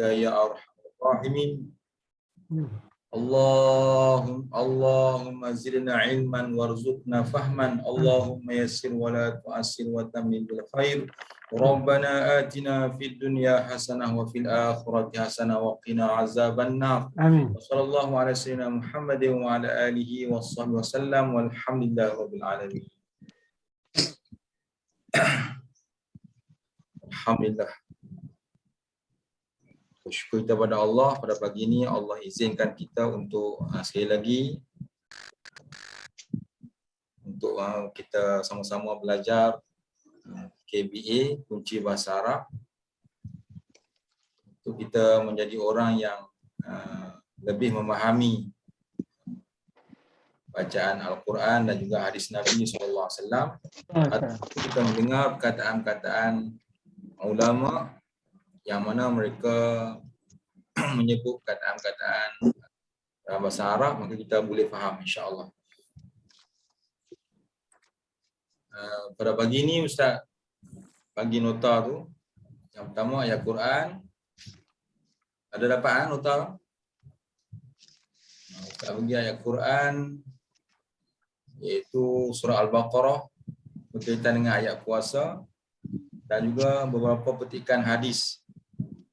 برحمتك يا أرحم الراحمين. اللهم زدنا علما وارزقنا فهما. اللهم يسر ولا تؤسر وتمم بالخير. ربنا آتنا في الدنيا حسنة وفي الآخرة حسنة وقنا عذاب النار. آمين. وصلى الله على سيدنا محمد وعلى آله وصحبه وسلم والحمد لله رب العالمين. Alhamdulillah. Bersyukur kita kepada Allah pada pagi ini. Allah izinkan kita untuk sekali lagi untuk kita sama-sama belajar KBA, kunci bahasa Arab, untuk kita menjadi orang yang lebih memahami bacaan Al-Quran dan juga hadis Nabi SAW. Kita mendengar perkataan-perkataan ulama yang mana mereka menyebut perkataan-perkataan dalam bahasa Arab, maka kita boleh faham insya-Allah. Pada pagi ini Ustaz bagi nota tu. Yang pertama ayat Quran. Ada dapat nota? Ustaz bagi ayat Quran iaitu surah Al-Baqarah berkaitan dengan ayat puasa dan juga beberapa petikan hadis.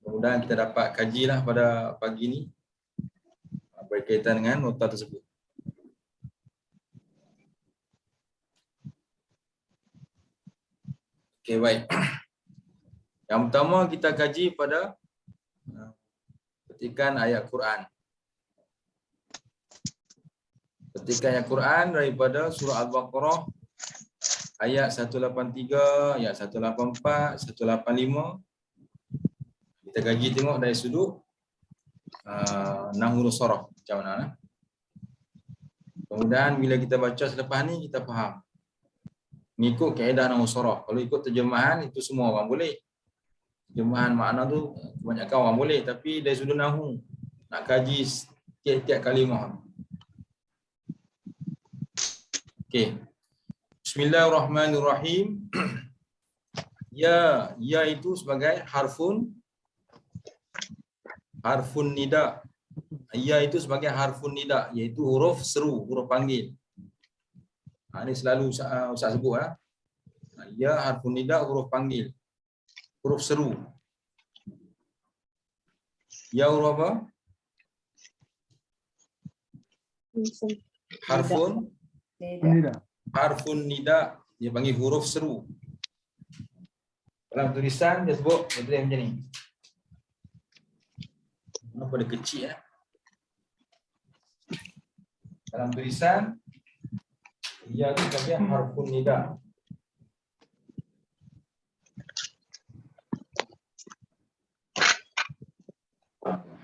Mudah-mudahan kita dapat kajilah pada pagi ini berkaitan dengan nota tersebut. Okey, baik. Yang pertama kita kaji pada petikan ayat Quran. Petikan ayat Quran daripada surah Al-Baqarah ayat 183, ayat 184, 185. Kita kaji tengok dari sudut nahwu sharaf macam mana. Kemudian bila kita baca selepas ni kita faham. Mengikut kaedah nahwu sharaf. Kalau ikut terjemahan itu semua orang boleh. Terjemahan makna tu kebanyakan orang boleh, tapi dari sudut nahwu nak kaji tiap-tiap kalimah. Okey. Bismillahirrahmanirrahim. Ya itu sebagai harfun nida. Ya itu sebagai harfun nida, iaitu huruf seru, huruf panggil. Ini selalu Ustaz sebut Ya harfun nida, huruf panggil. Huruf seru. Ya huruf apa? Harfun nida, dia panggil huruf seru. Dalam tulisan dia sebut macam ni. Kenapa dia kecil Dalam tulisan ia tu sebagai harfun nida.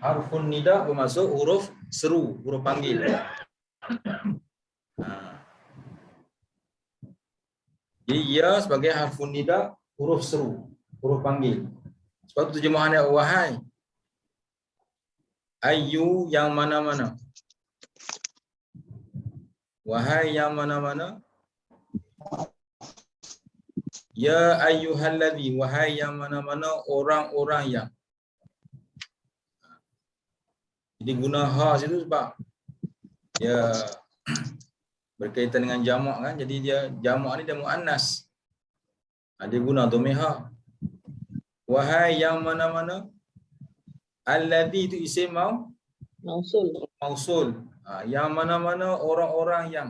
Harfun nida bermaksud huruf seru, huruf panggil. Jadi ya sebagai harfun nida, huruf seru, huruf panggil. Sebab tu terjemahannya wahai. Ayu yang mana-mana. Wahai yang mana-mana. Ya ayyuhalladzi, wahai yang mana-mana orang-orang yang. Jadi guna ha situ sebab dia berkaitan dengan jamak kan, jadi dia jamak ni dia muannas. Dia guna dhamir ha. Wahai yang mana-mana. Alladzi itu isim mausul. Yang mana-mana orang-orang yang.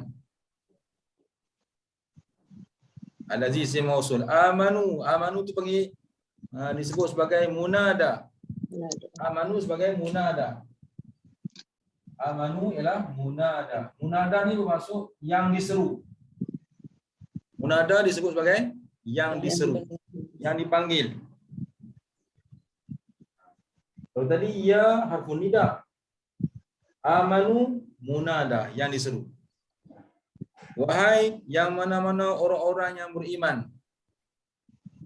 Alladzi isim mausul. Amanu tu panggil disebut sebagai munada. Amanu sebagai munada. Amanu ialah munada. Munada ni bermaksud yang diseru. Munada disebut sebagai yang diseru, yang dipanggil. Kalau tadi ya harfun nida. Amanu munada, yang diseru. Wahai yang mana-mana orang-orang yang beriman.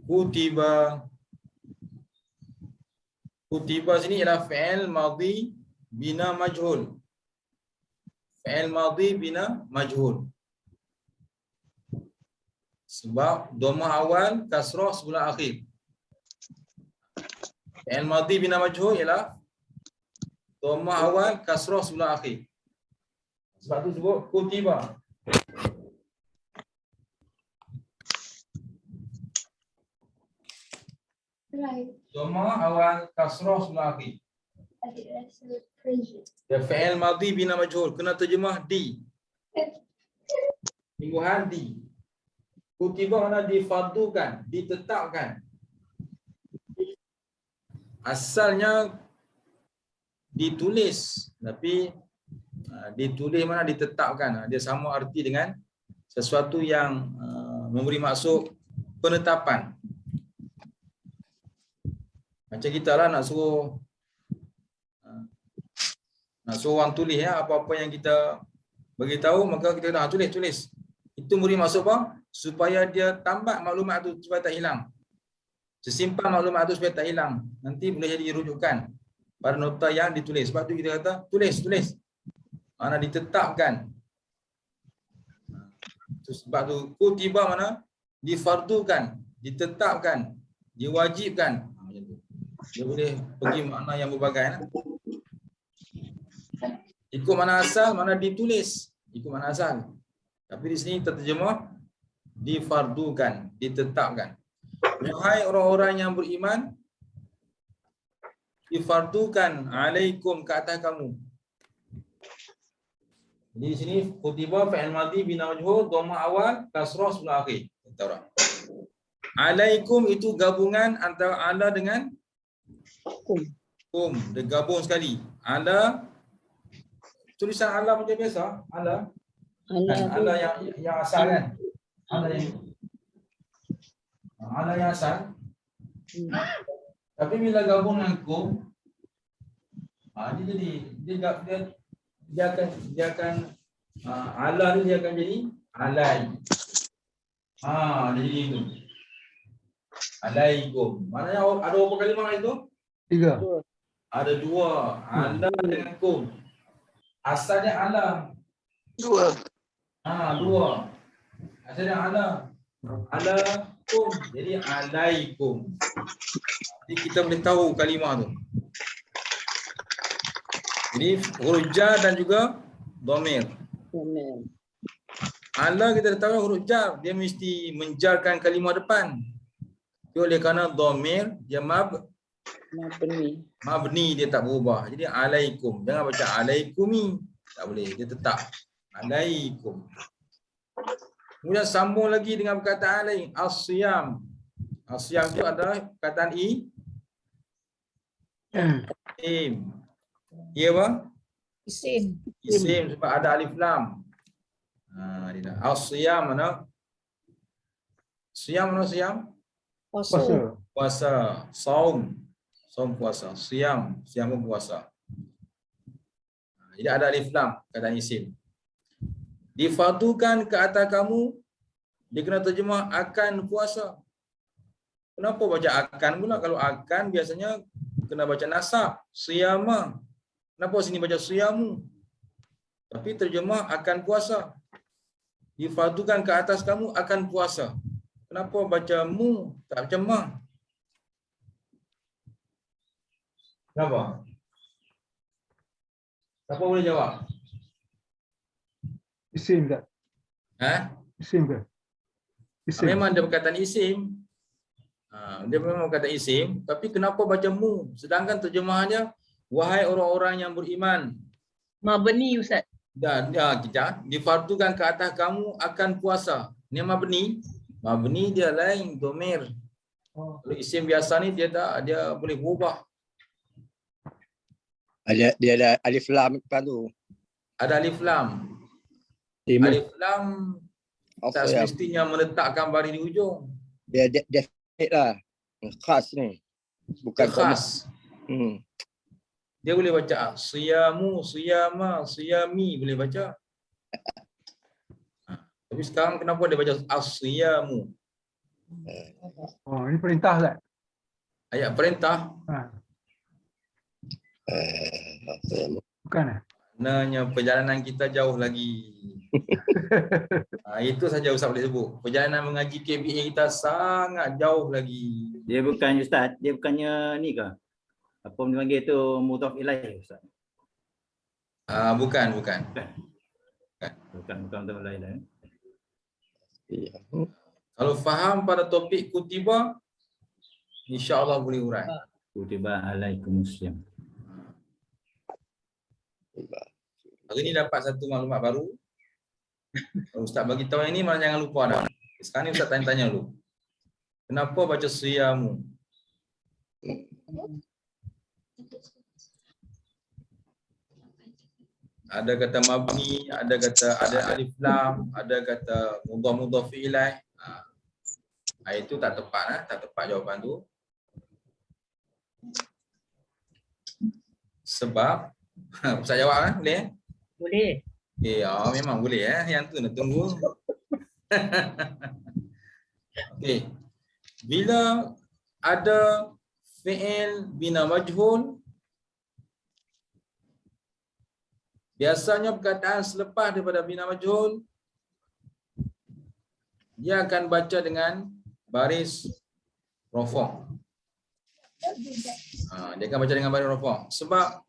Kutiba. Kutiba sini ialah fi'il madhi bina majhul. Fi'il madhi bina majhul. Sebab dhamma awal kasrah sebelah akhir. Fi'il madhi bina majhul ialah dhammah awal, kasrah sebelah akhir. Sebab tu sebut kutiba. Right. Dhammah awal, kasrah sebelah akhir. I think that's crazy. Ya, fi'il madhi bina majhul kena terjemah di. Mingguhan di. Kutiba mana difardukan, ditetapkan. Asalnya ditulis, tapi ditulis mana ditetapkan. Dia sama arti dengan sesuatu yang memberi maksud penetapan. Macam kita lah nak suruh orang tulis ya, apa-apa yang kita beritahu maka kita dah tulis. Itu memberi maksud apa? Supaya dia tambat maklumat tu supaya tak hilang. Sesimpan maklumat tu supaya tak hilang. Nanti boleh jadi rujukan pada nota yang ditulis. Sebab tu kita kata tulis. Mana ditetapkan. Sebab tu kutiba mana difardukan, ditetapkan, diwajibkan. Macam tu. Dia boleh pergi makna yang berbagai. Ikut mana asal, mana ditulis. Ikut mana asal. Tapi di sini terjemah difardukan, ditetapkan. Wahai orang-orang yang beriman, difardukan alaikum ke atas kamu. Jadi di sini kutiba fi'il madhi bina majhul dhammah awal, kasrah sebelah akhir. Kata orang. Alaikum itu gabungan antara ala dengan kum. Dia gabung sekali. Ala, tulisan ala macam biasa. Ala yang asal kan. Ala yang asal. Tapi bila gabung dengan kum, dia jadi dia akan ala dia akan jadi alai. Dia jadi itu. Alaikum. Maknanya ada berapa kalimah itu? 3. Ada 2. Ala dengan kum. Asalnya ala. 2. 2. Asalnya ala. Ala kum. Jadi alaikum. Jadi kita boleh tahu kalimah tu. Jadi huruf jar dan juga dhamir. Ala kita dah tahu huruf jar, dia mesti menjarkan kalimah depan. Oleh kerana dhamir dia mabni, dia tak berubah. Jadi alaikum. Jangan baca alaikumi. Tak boleh, dia tetap alaikum. Kemudian sambung lagi dengan perkataan lain, as-siyam. As-siyam itu adalah perkataan im. Ya apa? Isim sebab ada alif lam. As-siyam mana? Siyam mana siyam? Puasa. Saum puasa. Siyam pun puasa. Jadi ada alif lam kata isim. Difardukan ke atas kamu, dia kena terjemah akan puasa. Kenapa baca akan pula? Kalau akan biasanya kena baca nasab, siyama. Kenapa sini baca siyamu? Tapi terjemah akan puasa. Difardukan ke atas kamu akan puasa. Kenapa baca mu, tak baca ma? Kenapa? Siapa boleh jawab? Isim tak? Isim ke? Memang dia perkataan isim. Dia memang perkataan isim. Tapi kenapa baca mu? Sedangkan terjemahannya, wahai orang-orang yang beriman. Mabni Ustaz. Kita difardukan ke atas kamu akan puasa. Ni mabni. Mabni dia lain dhamir. Kalau isim biasa ni dia boleh berubah. Dia ada alif lam depan tu. Ada alif lam. Alif lam tak semestinya meletakkan baris di ujung. Dia definite lah. Khas ni. Bukan khas. Dia boleh baca siyamu, siyama, siyami, boleh baca. Tapi sekarang kenapa dia baca as-siyamu? Ini perintah tak? Ayat perintah. Bukan Maknanya perjalanan kita jauh lagi. Itu saja Ustaz boleh sebut. Perjalanan mengaji KBA kita sangat jauh lagi. Dia bukan Ustaz, dia bukannya ni ke? Apa yang dipanggil tu mudhaf ilaih Ustaz? Bukan. Bukan mudhaf ilaih. Ya. Kalau faham pada topik kutiba, insya-Allah boleh urai. Kutiba alaikumusiyam. Hari ni dapat satu maklumat baru. Kalau Ustaz bagi tahu yang ni, malah jangan lupa dah. Sekarang ni Ustaz tanya-tanya dulu. Kenapa baca siyamu? Ada kata mabni, ada alif lam, ada kata mudhaf ilaih. Itu tak tepat, tak tepat jawapan tu. Sebab Ustaz jawab boleh? Boleh. Memang boleh yang tu nak tunggu. Okey. Bila ada fi'il bina majhul, biasanya perkataan selepas daripada bina majhul dia akan baca dengan baris rafa'. Dia akan baca dengan baris rafa'. Sebab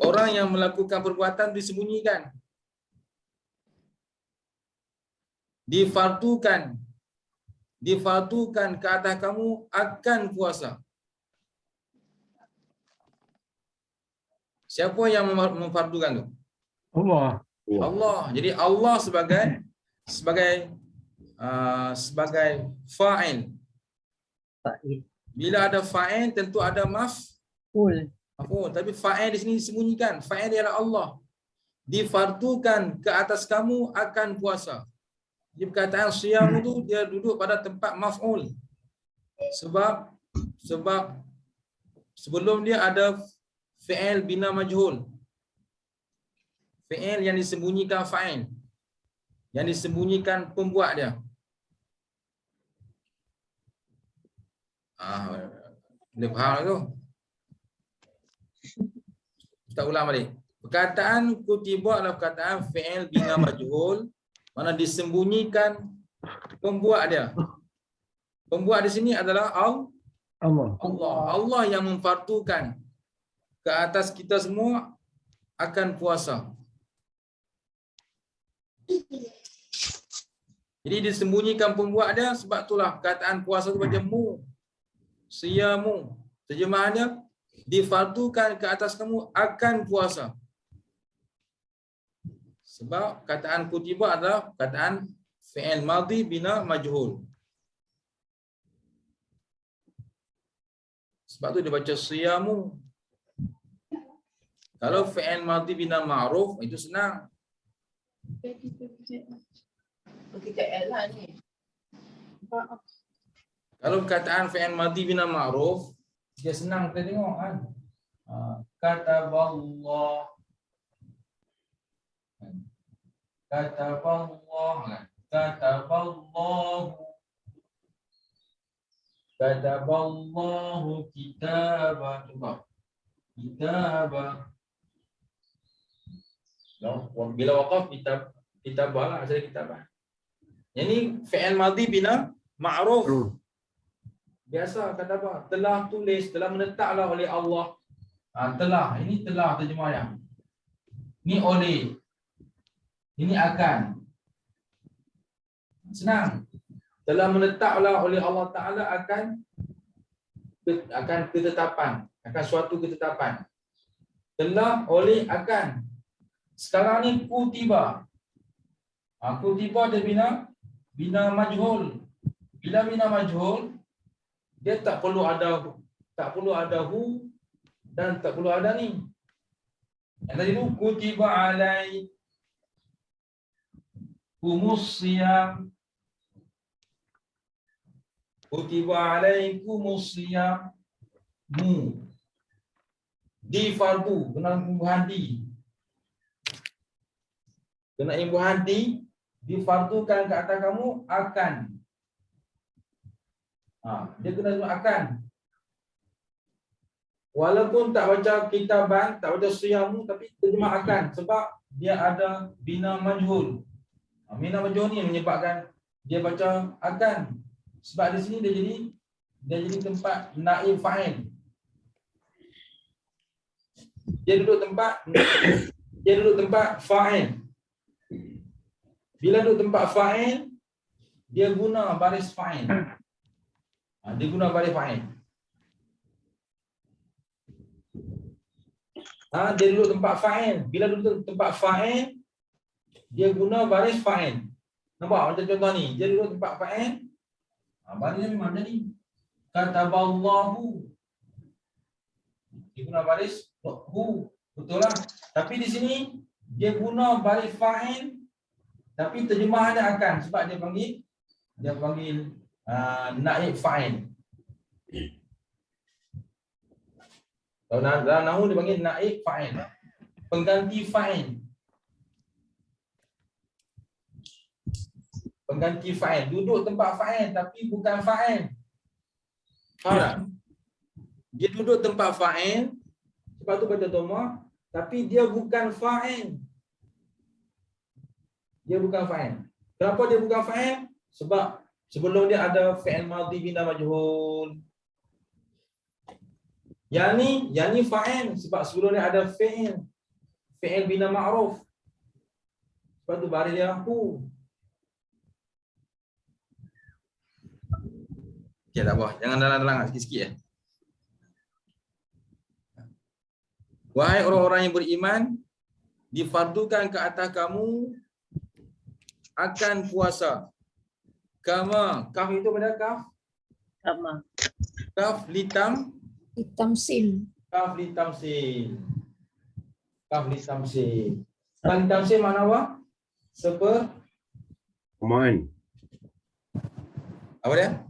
orang yang melakukan perbuatan disembunyikan. Difardukan ke atas kamu akan puasa. Siapa yang memfardukan tu? Allah. Allah. Jadi Allah sebagai fa'il. Bila ada fa'il tentu ada maf'ul. Tapi fa'il di sini disembunyikan. Fa'il ialah Allah. Difardukan ke atas kamu akan puasa. Jadi perkataan siyam tu dia duduk pada tempat maf'ul. Sebab sebelum dia ada fi'il bina majhul. Fi'il yang disembunyikan fa'il. Yang disembunyikan pembuat dia. Boleh faham tu? Kita ulang balik. Perkataan kutiba adalah perkataan fi'il bina majhul, mana disembunyikan pembuat dia. Pembuat di sini adalah Allah. Allah yang memfardukan ke atas kita semua akan puasa. Jadi disembunyikan pembuat dia, sebab itulah perkataan puasa itu macam mu. Siyamu. Terjemahannya, difardukan ke atas kamu akan puasa. Sebab kataan kutiba adalah kataan fi'il madhi bina majhul. Sebab tu dia baca siyamu. Kalau fi'il madhi bina ma'ruf itu senang. Kalau kataan fi'il madhi bina ma'ruf dia senang kita tengok kan. Kataballah. Kataballahu kitaba. Bila waqaf kitabah lah, asal kitabah. Yang ni fi'il madhi bina ma'ruf. Biasa kata apa? Telah tulis, telah menetaplah oleh Allah. Telah, ini telah terjemahnya. Ini oleh. Ini akan. Senang. Telah menetaplah oleh Allah Ta'ala akan ketetapan. Akan suatu ketetapan. Telah, oleh, akan. Sekarang ni kutiba. Kutiba dia bina majhul. Bila bina majhul, dia tak perlu ada hu dan tak perlu ada ni. Yang tadi tu kutiba alaikumusiyam. Kutiba alaikumusiyam. Di fardu kena imbuhan di. Kena imbuhan di, difardukan ke atas kamu akan. Dia kena sebut akan. Walaupun tak baca kitaban, tak baca siyamu, tapi terjemah akan. Sebab dia ada bina majhul. Bina majhul ni menyebabkan dia baca akan. Sebab di sini dia jadi tempat naib fa'il. Dia duduk tempat fa'il. Bila duduk tempat fa'il, dia guna baris fa'il. Dia guna baris fa'il. Dia duduk tempat fa'il. Bila duduk tempat fa'il, dia guna baris fa'il. Nampak macam contoh ni, dia duduk tempat fa'il. Barisnya memang macam ni. Kataballahu. Dia guna baris hu. Betul lah. Tapi di sini dia guna baris fa'il, tapi terjemahannya akan, sebab dia panggil naib fa'il. Dalam nahwu dia panggil naib fa'il. Pengganti fa'il. Pengganti fa'il. Duduk tempat fa'il tapi bukan fa'il. Faham tak? Dia duduk tempat fa'il, sebab tu baca dhamma, tapi dia bukan fa'il. Dia bukan fa'il. Kenapa dia bukan fa'il? Sebab sebelum dia ada fi'il madhi bina majhul. Yang ni fa'il, sebab sebelum dia ada fi'il bina ma'ruf. Sebab tu baris dia hu. Okay, tak apa. Jangan dalang-dalang sikit-sikit. Wahai orang-orang yang beriman, difardukan ke atas kamu akan puasa. Kama, kaf itu pada kaf? Sama. Kaf litam? Litamsil. Kaf litamsil. Kaf litamsil. Kaf litamsil makna apa? Umpamaan. Apa dia?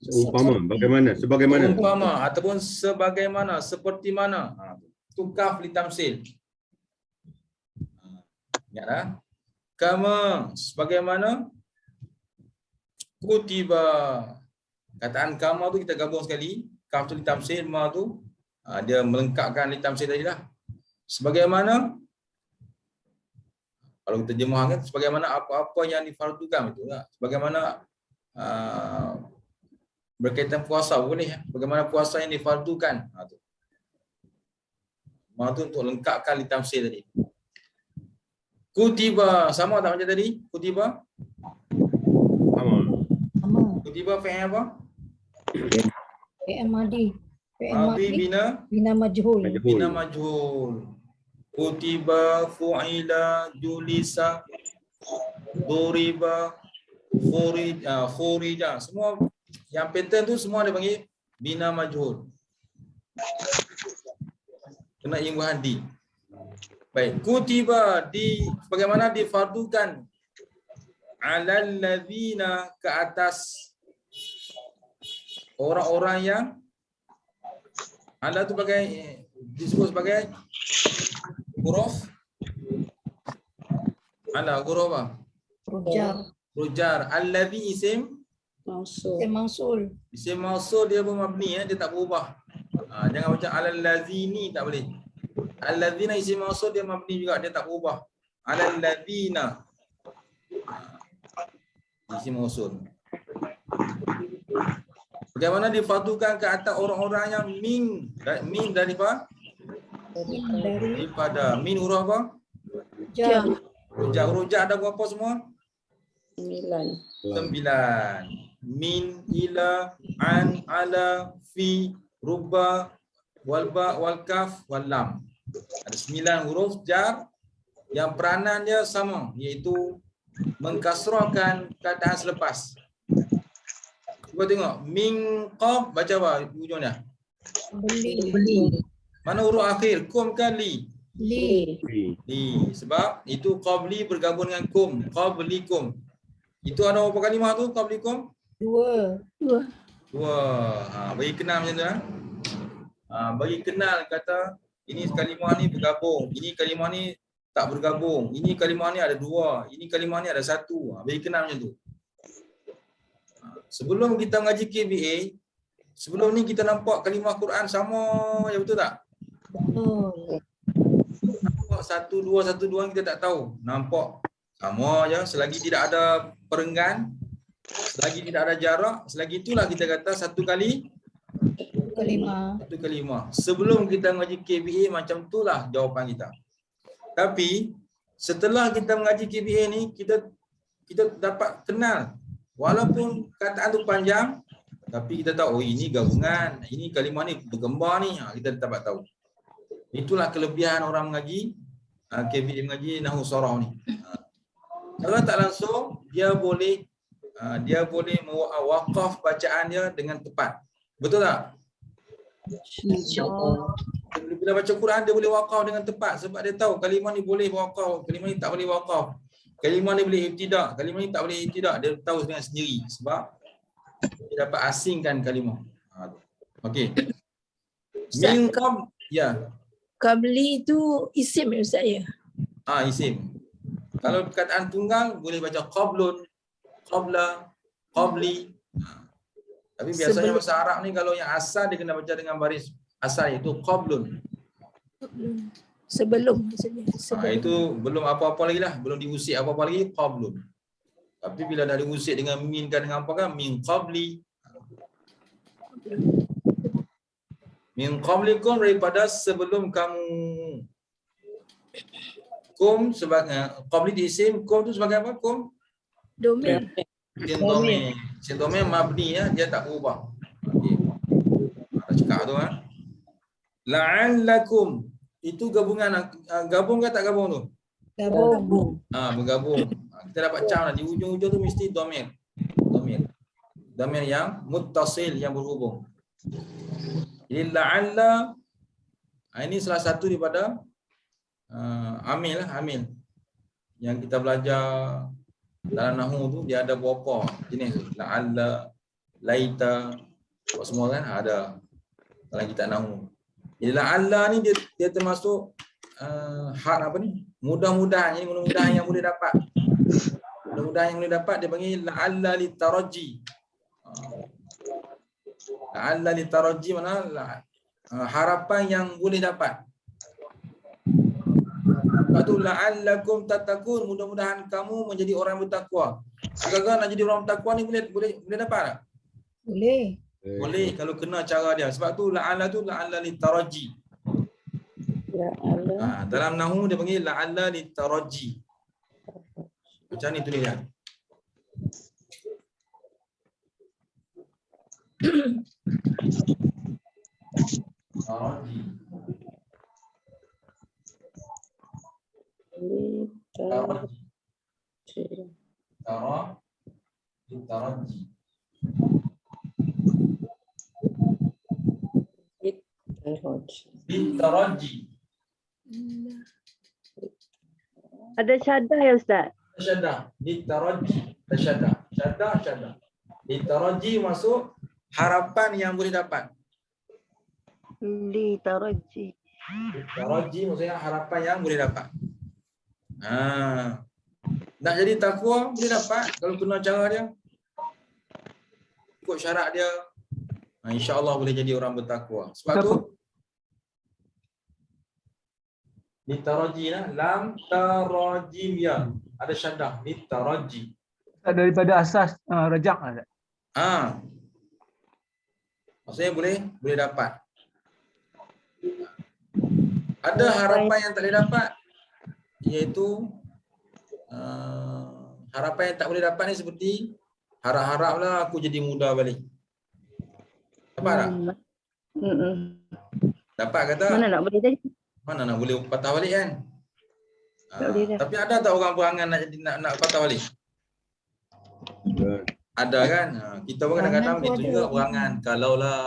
Umpama. Bagaimana? Sebagaimana. Umpama ataupun sebagaimana, seperti mana. Itu kaf litamsil. Ingat dah. Kama, sebagaimana kutiba. Kataan kama tu kita gabung sekali. Kaf tu litamsil, ma tu dia melengkapkan litamsil tadi lah. Sebagaimana, kalau kita terjemahkan, sebagaimana apa-apa yang difardukan, betul tak? Sebagaimana berkaitan puasa boleh. Bagaimana puasa yang difardukan. Ma tu untuk lengkapkan litamsil tadi. Kutiba, sama tak macam tadi? Kutiba? Sama. Kutiba fi'il apa? PM Madi. Madi Bina majhul. bina majhul. Kutiba, fu'ila, julisa, duriba, khurija. Semua yang pattern tu semua dia panggil bina majhul. Kena ilmu hadi. Baik, kutiba bagaimana difardukan alal ladzina, ke atas orang-orang yang ala tu disebut sebagai huruf ala, huruf apa? Rujar. Alladzi isim Mausul. isim mausul, dia bermabni, dia tak berubah. Jangan macam alal ladzini, tak boleh. Alladzina isim mausul dia mabni juga, dia tak berubah. Alal ladzina isim mausul. Bagaimana difardukan ke atas orang-orang yang min daripada min huruf apa? Jar. Rujak ada berapa semua? 9. Min, ila, an, ala, fi, rubba, walba, walkaf, walam. Ada 9 huruf jar yang peranan dia sama, iaitu mengkasrahkan kataan selepas. Cuba tengok, min qab, baca apa hujungnya? Beli. Mana huruf akhir? Kum kan li? Li. Li. Sebab itu qabli bergabung dengan kum. Qablikum. Itu ada berapa kalimah tu qablikum? 2. Bagi kenal macam tu. Bagi kenal kata ini kalimah ni bergabung. Ini kalimah ni tak bergabung. Ini kalimah ni ada 2. Ini kalimah ni ada 1. Bagi kenal macam tu. Sebelum kita mengaji KBA, sebelum ni kita nampak kalimah Quran sama je, betul tak? Betul. Nampak 1, 2 kita tak tahu. Nampak sama je, selagi tidak ada perenggan, selagi tidak ada jarak, selagi itulah kita kata satu kali kelima. 1 ke 5. Sebelum kita mengaji KBA macam itulah jawapan kita. Tapi setelah kita mengaji KBA ni kita dapat kenal. Walaupun kataan tu panjang tapi kita tahu oh ini gabungan, ini kalimah ni bergembar ni, kita dapat tahu. Itulah kelebihan orang mengaji KBA, mengaji nahwu saraf ni. Kalau tak langsung dia boleh mewakaf bacaan dia dengan tepat. Betul tak? InsyaAllah. Bila baca Quran dia boleh wakaf dengan tepat sebab dia tahu kalimah ni boleh wakaf, kalimah ni tak boleh wakaf. Kalimah ni boleh ibtidak, kalimah ni tak boleh ibtidak. Dia tahu dengan sendiri sebab dia dapat asingkan kalimah. Okey. Min qab ya. Qabli tu isim ya Ustaz ya? Isim. Kalau perkataan tunggal boleh baca qablun, qabla, qabli. Tapi biasanya bahasa Arab ni kalau yang asal dia kena baca dengan baris asal iaitu qablun. Sebelum maksudnya. Itu belum apa-apa lagi lah, belum diusik apa-apa lagi, qablun. Tapi bila dah diusik dengan min kan dengan apa kan, min qabli. Min qablikum, daripada sebelum kamu. Kum sebagai qabli di isim, kum tu sebagai apa? Kum Domain. Sintomen mabni ya, dia tak berubah. Okey. Ada cakap tu La'allakum, itu gabungan, gabung ke tak gabung tu? Gabung. Bergabung. Kita dapat cam lah, di ujung-ujung tu mesti domir. Domir yang muttasil, yang berhubung. Jadi la'alla, ini salah satu daripada amil lah, amil. Yang kita belajar dalam nahwu tu dia ada berapa jenis. La'alla, laita, semua kan ada dalam kitab nahwu. Jadi la'alla ni dia termasuk hak apa ni? Mudah-mudahan, ini mudah-mudahan yang boleh dapat. Mudah-mudahan yang boleh dapat dia panggil la'alla litaraji. La'alla litaraji mana harapan yang boleh dapat. Lepas tu la'allakum tattaqun, mudah-mudahan kamu menjadi orang bertakwa. Agak-agak nak jadi orang bertakwa ni boleh dapat tak? Boleh. Boleh kalau kena cara dia. Sebab tu la'alla litaraji. Dalam nahwu dia panggil la'alla litaraji. Macam ni tulis dia. Taraji. Litaraji. Litaraji. Ada syadah ya Ustaz? Syadah. Litaraji. Syadah. Litaraji masuk harapan yang boleh dapat. Litaraji. Litaraji maksudnya harapan yang boleh dapat. Nak jadi takwa boleh dapat kalau kena cara dia. Ikut syarat dia. InsyaAllah boleh jadi orang bertakwa. Sebab tu litaraji lah. Lam tarajim ya. Ada syadah. Litaraji. Daripada asas rajak ada. Maksudnya boleh dapat. Ada harapan yang tak boleh dapat. Iaitu harapan yang tak boleh dapat ni seperti harap-haraplah aku jadi muda balik. Dapat tak? Dapat kata? Mana nak boleh jadi? Mana nak boleh patah balik kan? Tak boleh dah. Tapi ada tak orang berangan nak patah balik? Ada kan? Kita pun kadang-kadang Berangan tu itu ada. juga berangan. Kalaulah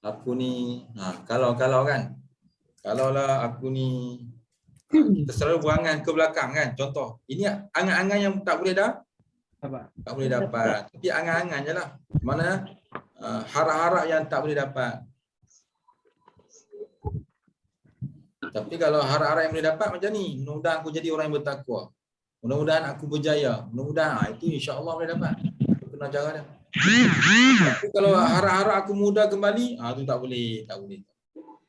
aku ni, kalau kan? Kalaulah aku ni, kita selalu berangan ke belakang kan? Contoh, ini angan-angan yang tak boleh dah? Tak boleh dapat. Tapi angan-angan je lah. Mana harap-harap yang tak boleh dapat. Tapi kalau harap-harap yang boleh dapat macam ni, mudah-mudahan aku jadi orang yang bertakwa. Mudah-mudahan aku berjaya. Mudah-mudahan itu insya-Allah boleh dapat. Kena cara dia. Tapi kalau harap-harap aku muda kembali, tu tak boleh.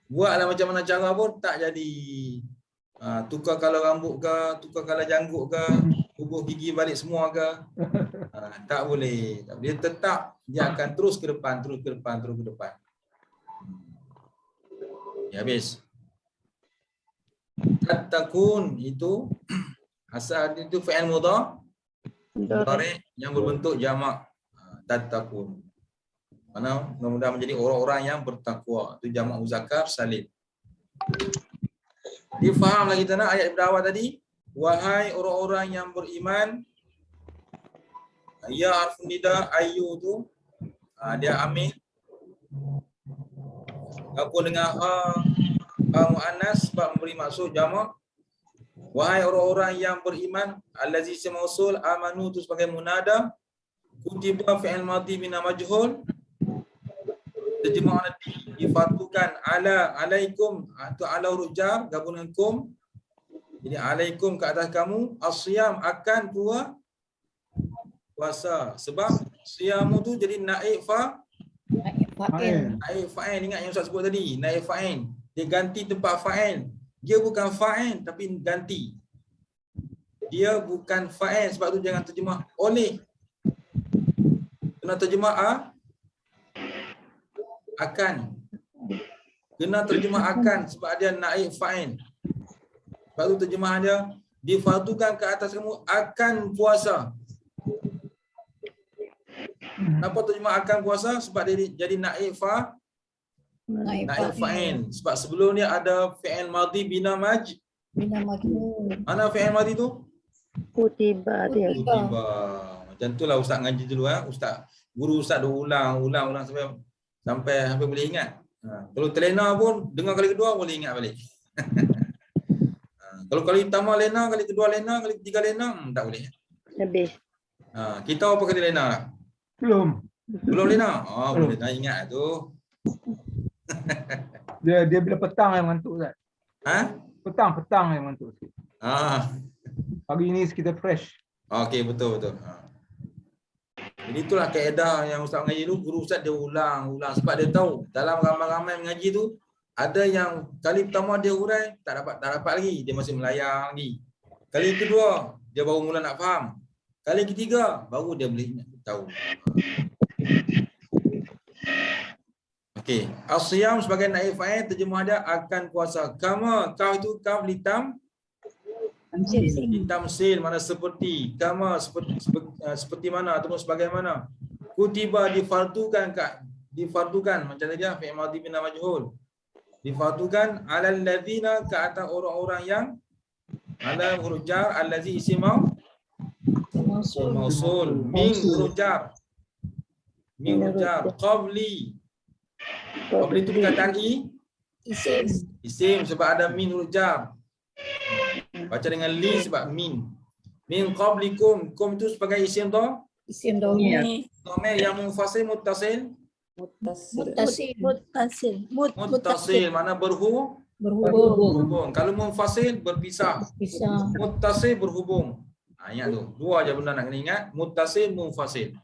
Buatlah macam mana cara pun tak jadi. Tukar kalau rambut ke, tukar kalau janggut ke, ubah gigi balik semua ke. Tak boleh. Dia tetap dia akan terus ke depan. Ya, habis. Tattaqun itu asal itu fi'il mudhari yang berbentuk jamak. Tattaqun. Mana mudah-mudahan menjadi orang-orang yang bertakwa. Itu jamak muzakkar salim. Difaham lagi tanah ayat bawah tadi? Wahai orang-orang yang beriman. Ya harfun nida ayu tu dia amil. Aku dengan muannas sebab memberi maksud jamak. Wahai orang-orang yang beriman, allazi semausul amanu tu sebagai munada, kutiba fi'il madhi min majhul. Terjemahan difatukan alaikum atau ala huruf jar gabungan kum. Jadi alaikum ke atas kamu, asyam akan puasa. Sebab siamu tu jadi naib Fa'il. naib fa'il, ingat yang Ustaz sebut tadi, naib fa'il. Dia ganti tempat fa'il. Dia bukan fa'il tapi ganti. Dia bukan fa'il, sebab tu jangan terjemah oleh. Kena terjemah akan. Kena terjemah akan sebab dia naib fa'il. Sebab tu terjemah dia difardukan ke atas kamu akan puasa. Kenapa terjemah akan puasa? Sebab dia jadi naib Naib fa'il. Sebab sebelum ni ada fi'il madhi bina Bina majhul. mana fi'il madhi tu? Kutiba dia. Kutiba. Macam tu lah Ustaz ngaji dulu. Guru Ustaz dah ulang sampai boleh ingat. Kalau terlena pun dengar kali kedua boleh ingat balik. Kalau kali pertama lena, kali kedua lena, kali ketiga lena, tak boleh. Habis. Kita apa kali lena lah? Belum lena? Boleh nak ingat tu. Dia bila petang yang mengantuk Ustaz. Petang yang mengantuk sikit. Pagi ni sekitar fresh. Okey, betul. Jadi itulah kaedah yang Ustaz mengaji dulu. Guru Ustaz dia ulang sebab dia tahu dalam ramai-ramai mengaji tu ada yang kali pertama dia hurai tak dapat lagi, dia masih melayang lagi. Kali kedua dia baru mula nak faham. Kali ketiga baru dia boleh tahu. Okey, as-siyam sebagai naib fa'il terjemah dia akan puasa. Kama, kau itu kaf litam tamsil, mana seperti, kama seperti mana ataupun sebagaimana. Kutiba difardukan macam tadi fi'il madhi bin majhul. Difardukan alal ladzina ke atas orang-orang yang ala huruf jar allazi isim mausul min huruf jar qabli itu perkataan isim sebab ada min huruf jar. Baca dengan li sebab min qablikum, kum itu sebagai isim Isim dhamir yang munfasil muttasil mana berhubung. Kalau munfasil berpisah. Muttasil berhubung. Ingat tu. Dua aja benda nak kena ingat, muttasil munfasil.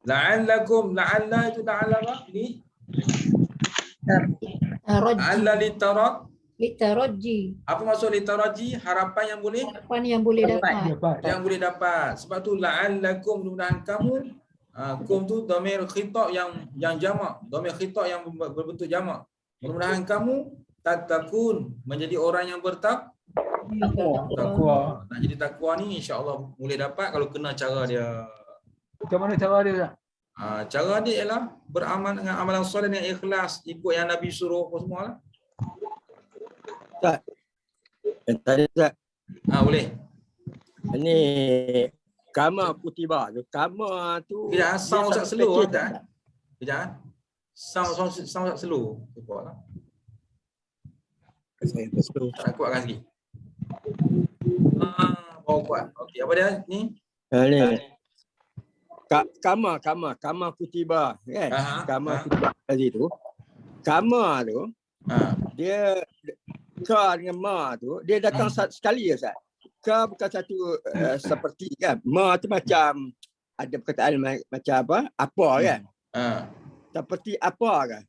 La'allakum, la'alla itu la'alla apa? Litaraji. Apa maksud litaraji? Harapan yang boleh dapat. Sebab tu la'allakum, mudah-mudahan kamu. Kum tu dhamir khitab yang jamak, dhamir khitab yang berbentuk jamak. Mudah-mudahan kamu tattaqun, menjadi orang yang bertakwa. Nak jadi takwa ni insya-Allah boleh dapat kalau kena cara dia. Macam mana cara dia Ustaz? Cara dia ialah beramal dengan amalan soleh dengan ikhlas, ikut yang Nabi suruh apa semualah. Ustaz. Tadi Ustaz. Boleh. Ini kama kutiba tu. Kama tu Kejap, sound Ustaz slow tak? Kejap. Sound Ustaz slow. Cepatlah. Saya betul. Tak kuatkan sikit. Bawa kuat. Okey, apa dia ni? Ni. Kama kutiba kan? Kama kutiba tadi tu. Kama tu dia ka dengan ma tu dia datang sekali ya Ustaz. Ka bukan satu seperti kan. Ma tu macam ada perkataan macam apa kan? Seperti apa kan?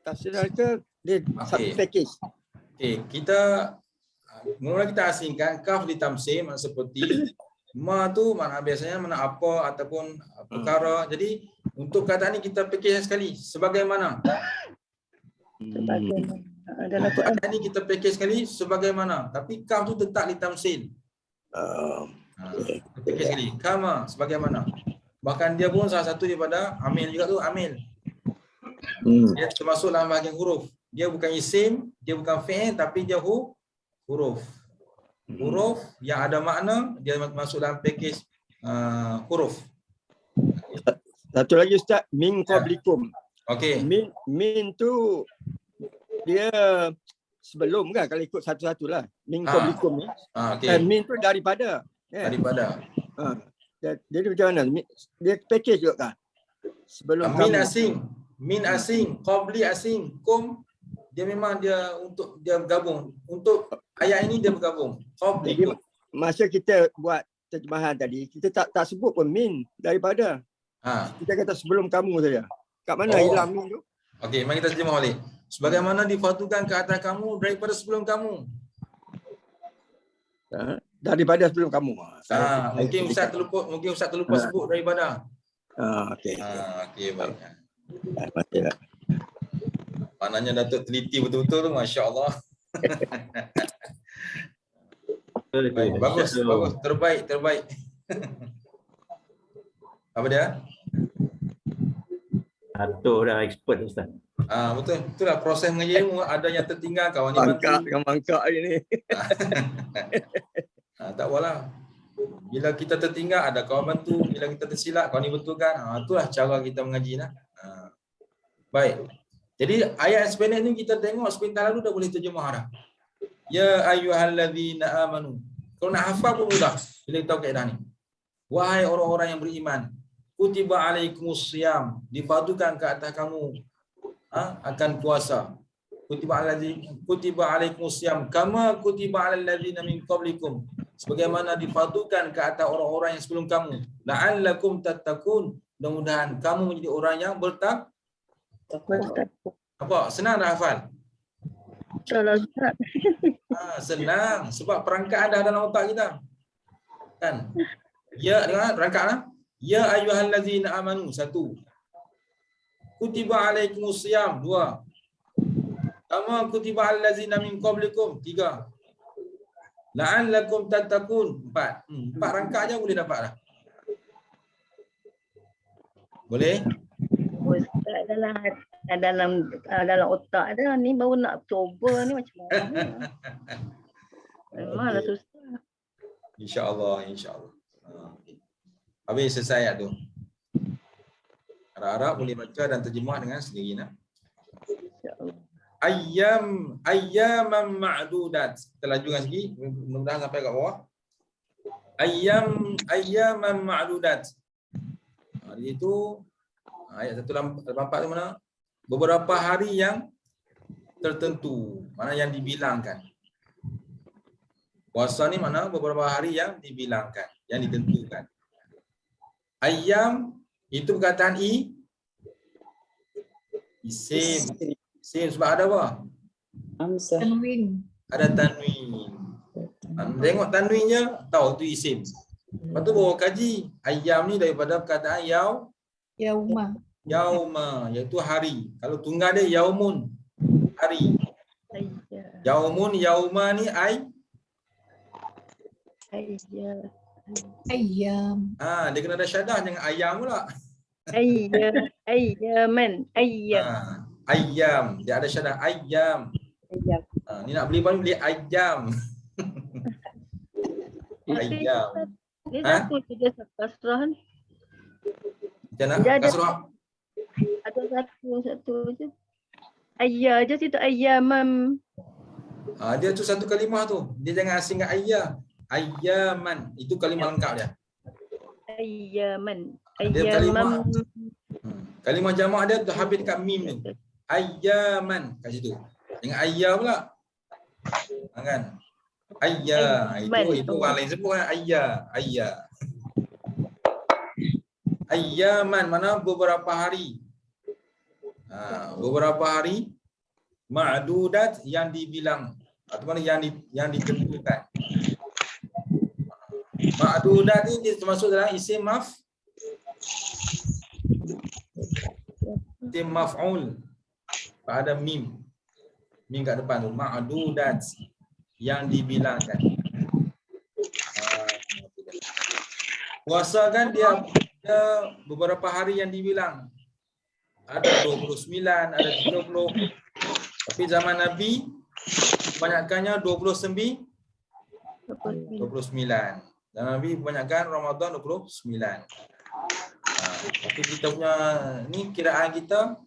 Tafsir ke dia satu package. Okey, kita mula kita asingkan kaf di tamsil makna seperti, ma tu makna biasanya mana apa ataupun perkara. Jadi untuk kata ni kita fikir sekali sebagaimana. Sebagaimana dalam Quran. Ini kita package sekali sebagaimana. Tapi kaf tu tetap di tamsil. Package sekali. Kama sebagaimana. Bahkan dia pun salah satu daripada amil juga tu, amil. Dia termasuk dalam bahagian huruf. Dia bukan isim, dia bukan fi'il, tapi dia huruf. Huruf yang ada makna, dia masuk dalam package huruf. Satu lagi Ustaz, min qablikum. Okey. Min tu dia sebelum kan, kalau ikut satu-satu lah. Min qablikum ni. Okay. Min tu daripada. Daripada. Dia macam mana? Dia package juga kan? Sebelum min asing. Min asing, qabli asing, kum dia memang dia untuk dia bergabung. Untuk ayat ini dia bergabung. Qabli. Jadi masa kita buat terjemahan tadi, kita tak sebut pun min daripada. Kita kata sebelum kamu saja. Kat mana hilang min tu? Okey, mari kita terjemah balik. Sebagaimana difardukan ke atas kamu daripada sebelum kamu. Daripada sebelum kamu. Mungkin Ustaz terlupa sebut daripada. Okey. Okey, baik. Patutlah. Maknanya Datuk teliti betul-betul tu, masya-Allah. Bagus. Terbaik. Apa dia? Datuk dah expert Ustaz. Betul. Itulah proses mengaji ilmu, ada yang tertinggal kawan ni bantu. Mangkak hari ni. Tak apalah. Bila kita tertinggal ada kawan bantu, bila kita tersilap kawan ni betulkan. Itulah cara kita mengaji lah. Baik. Jadi ayat sependek ni kita tengok sepintas lalu dah boleh terjemah dah. Ya ayyuhallazina amanu. Kalau nak hafal pun mudah bila kita tahu kaedah ni. Wahai orang-orang yang beriman, kutiba alaikumusiyam, difardukan ke atas kamu akan puasa. Kutiba alaikumusiyam kama kutiba alal ladzina min qablikum. Sebagaimana difardukan ke atas orang-orang yang sebelum kamu. La'allakum tattaqun. Mudah-mudahan kamu menjadi orang yang bertakwa. Apa? Senang dah hafal? Senang. Sebab perangkat ada dalam otak kita. Kan? Ya, dengar perangkat lah. Ya ayyuhallazina amanu. 1. Kutiba alaikumusiyam. 2. Kama kutiba alal ladzina min qablikum. 3. La'allakum tattaqun. 4. 4 rangkak je boleh dapat dah. Boleh? Ustaz dalam otak dah ni baru nak cuba ni macam mana? Memanglah susah. InsyaAllah. Habis selesai ayat tu. Harap-harap boleh baca dan terjemah dengan sendiri nak. Ayyaman ma'dudat. Kita lajukan sikit, mudah-mudahan sampai kat bawah. Ayyaman ma'dudat. Jadi itu ayat 184 tu mana? Beberapa hari yang tertentu, mana yang dibilangkan. Puasa ni mana? Beberapa hari yang dibilangkan, yang ditentukan. Ayyam itu perkataan isim. Isim sebab ada apa? Tanwin. Ada tanwin. Tengok tanwinnya, tahu tu isim. Lepas tu bawa kaji. Ayyam ni daripada perkataan Yauma. Yauma, iaitu hari. Kalau tunggal dia yaumun, hari. Yaumun, yauma ni Ayyam. Dia kena ada syadah, jangan ayam pula. Ayyaman. Ayyam, dia ada syadah ayyam. Ni nak beli baru beli ayyam. Ayyam. Dia satu je kasrah ni. Macam nak kasrah? Ada satu je. Ayya je situ ayyamam. Dia tu satu kalimah tu. Dia jangan asing dengan ayya. Ayyaman. Itu kalimah lengkap dia. Ayyaman. Kalimah. Kalimah jamak dia tu habis dekat mim ni. Ayyaman kat situ. Jangan ayya pula. Kan? Ayya. Itu orang lain sebut kan ayya. Ayyaman mana beberapa hari. Beberapa hari ma'dudat yang dibilang atau mana yang ditentukan. Ma'dudat ini termasuk dalam isim maf'ul pada mim. Min kat depan tu. Ma'dudat. Yang dibilangkan. Puasa kan dia beberapa hari yang dibilang. Ada 29, ada 30. Tapi zaman Nabi, kebanyakannya 29. Dan Nabi kebanyakan Ramadan 29. Tapi kita punya ni kiraan kita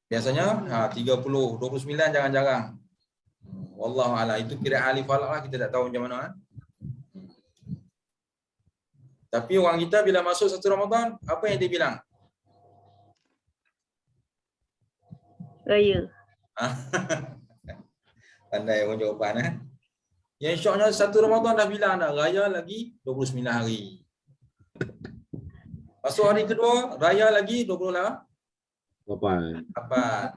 biasanya 30, 29 jarang-jarang. Wallahu a'lam. Itu kiraan ahli falak lah, kita tak tahu macam mana. Tapi orang kita bila masuk satu Ramadan, apa yang dia bilang? Raya. Pandai orang jawapan. Yang syoknya satu Ramadan dah bilang dah, raya lagi 29 hari. Masuk hari kedua, raya lagi 28.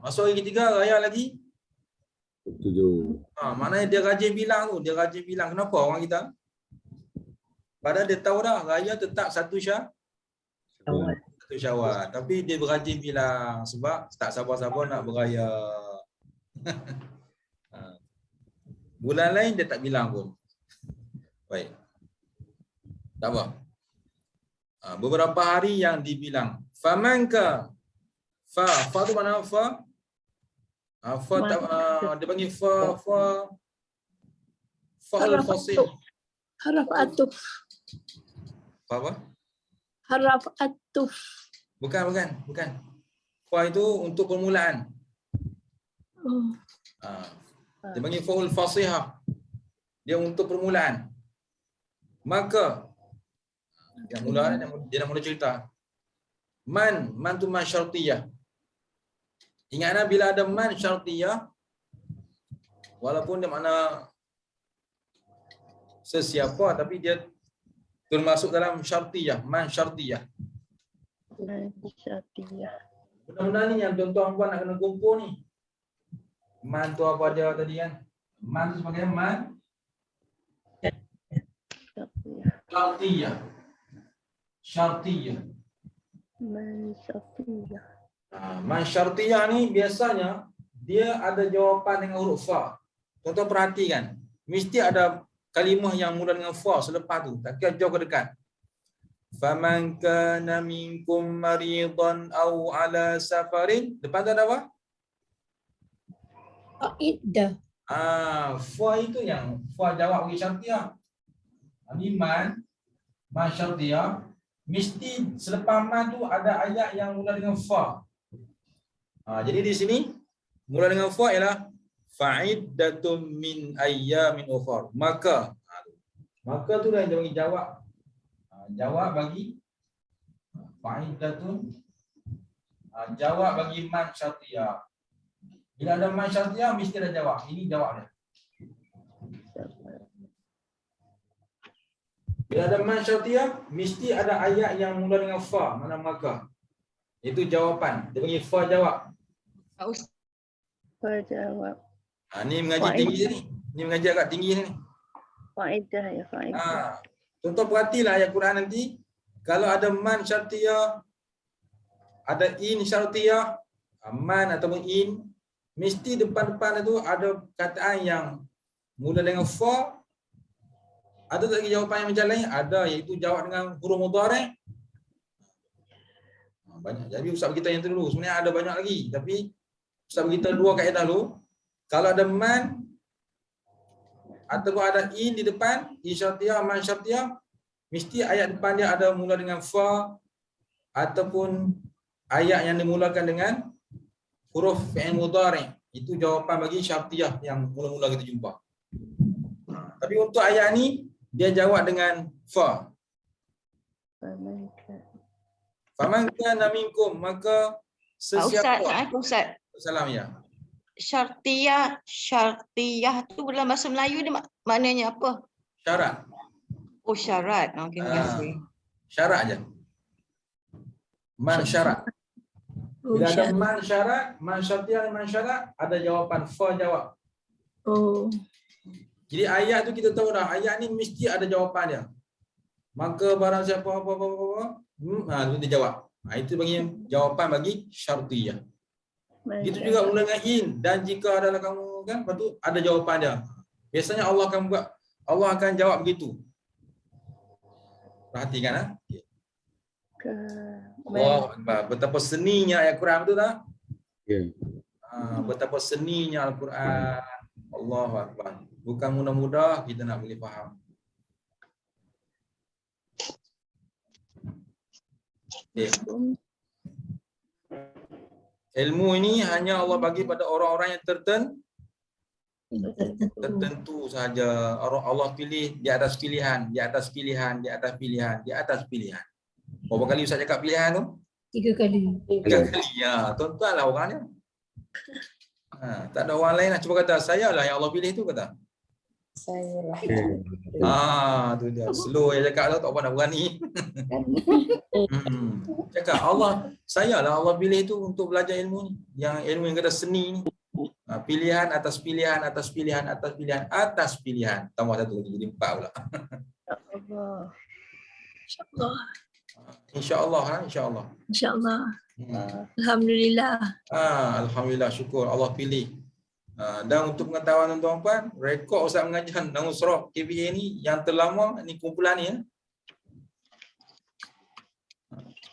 Masuk hari ketiga, raya lagi 7. Maknanya dia rajin bilang tu, dia rajin bilang. Kenapa orang kita? Padahal dia tahu dah, raya tetap satu Syawal. Tapi dia berrajin bilang sebab tak sabar-sabar nak beraya. Bulan lain dia tak bilang pun. Baik. Tak apa. Beberapa hari yang dibilang. Famanka. Fa tu mana fa? Fa dia panggil fa al-fasil. Haraf atuf. Apa? Haraf atuf. Bukan. Fa itu untuk permulaan. Dia panggil fa'ul fasihah. Dia untuk permulaan. Maka yang mula dia nak mula cerita. Man tu man syartiyah. Ingatlah bila ada man syartiyah, walaupun dia makna sesiapa, tapi dia termasuk dalam syartiyah, man syartiyah. Benda-benda ni yang tuan-tuan puan nak kena kumpul ni. Man tu apa dia tadi kan? Man tu sebagai man syartiyah. Man syartiyah ni biasanya dia ada jawapan dengan huruf fa. Tuan-tuan perhatikan. Mesti ada kalimah yang mula dengan fa selepas tu. Tak kira jauh ke dekat. Faman kana minkum maridan aw ala safarin. Depan tu ada apa? Iddah. Fa itu yang fa jawab bagi syartiyah. Ini man syartiyah. Mesti selepas man tu ada ayat yang mula dengan fa. Jadi di sini mula dengan fa ialah fa'iddatun min ayyamin ukhra. Maka tu dah yang dia bagi jawab. Jawab bagi fa'iddatun. Jawab bagi man syartiyah. Bila ada man syartiyah mesti ada jawab. Ini jawab dia. Bila ada man syartiyah mesti ada ayat yang mula dengan fa, mana maka. Itu jawapan. Dia panggil fa jawab. Fa jawab. Ni mengaji tinggi ni. Ni mengaji agak tinggi ni. Faedah ya, faedah. Tuan-tuan perhatilah ayat Quran nanti. Kalau ada man syartiyah, ada in syartiyah, man ataupun in, mesti depan-depan itu ada kataan yang mula dengan fa. Ada tak lagi jawapan yang macam lain? Ada, iaitu jawab dengan huruf mudhari'. Banyak. Jadi ustaz kita yang tu dulu. Sebenarnya ada banyak lagi. Tapi ustaz kita dua kaedah dulu. Kalau ada man ataupun ada in di depan, in syartiyah, man syartiyah, mesti ayat depan dia ada mula dengan fa ataupun ayat yang dimulakan dengan huruf fi'il mudhari'. Itu jawapan bagi syartiyah yang mula-mula kita jumpa. Tapi untuk ayat ni dia jawab dengan fa. Faman kana minkum, maka sesiapa. Ustaz. Salam ya. Syartiyah tu dalam bahasa Melayu dia maknanya apa? Syarat. Oh, syarat. Okey, terima kasih. Syarat aja. Man syarat. Bila ada man syarat, man syartiyah, man syarat, ada jawapan fa jawab. Oh. Jadi ayat tu kita tahu dah, ayat ni mesti ada jawapan dia. Maka barang siapa apa. Itu dia jawab. Itu bagi jawapan bagi syartiyah. Begitu juga mula dengan in. Dan jika adalah kamu kan, lepas tu ada jawapan dia. Biasanya Allah akan jawab begitu. Perhatikan ah. Allah Akbar. Betapa seninya ayat Quran betul tak? Ya. Betapa seninya Al-Quran. Allahu Akbar. Bukan mudah-mudah kita nak boleh faham. Okay. Ilmu ini hanya Allah bagi pada orang-orang yang tertentu sahaja. Allah pilih di atas pilihan, di atas pilihan, di atas pilihan, di atas pilihan. Berapa kali Ustaz cakap pilihan tu? 3 kali. 3 kali. Ya, tuan-tuan lah orangnya. Tak ada orang lain lah. Cuba kata, saya lah yang Allah pilih tu kata. Saya lah. Tu dia. Slow yang cakap tu, tak apa nak berani. Cakap, saya lah Allah pilih tu untuk belajar ilmu ni. Yang ilmu yang kata seni ni. Pilihan atas pilihan, atas pilihan, atas pilihan, atas pilihan. Tambah satu lagi, jadi 4 pula. InsyaAllah. InsyaAllah. InsyaAllah. InsyaAllah. Alhamdulillah. Alhamdulillah, syukur Allah pilih. Dan untuk pengetahuan tuan-tuan, rekod Ustaz mengajar Darul Surah KBA ni yang terlama ni kumpulan ni ya.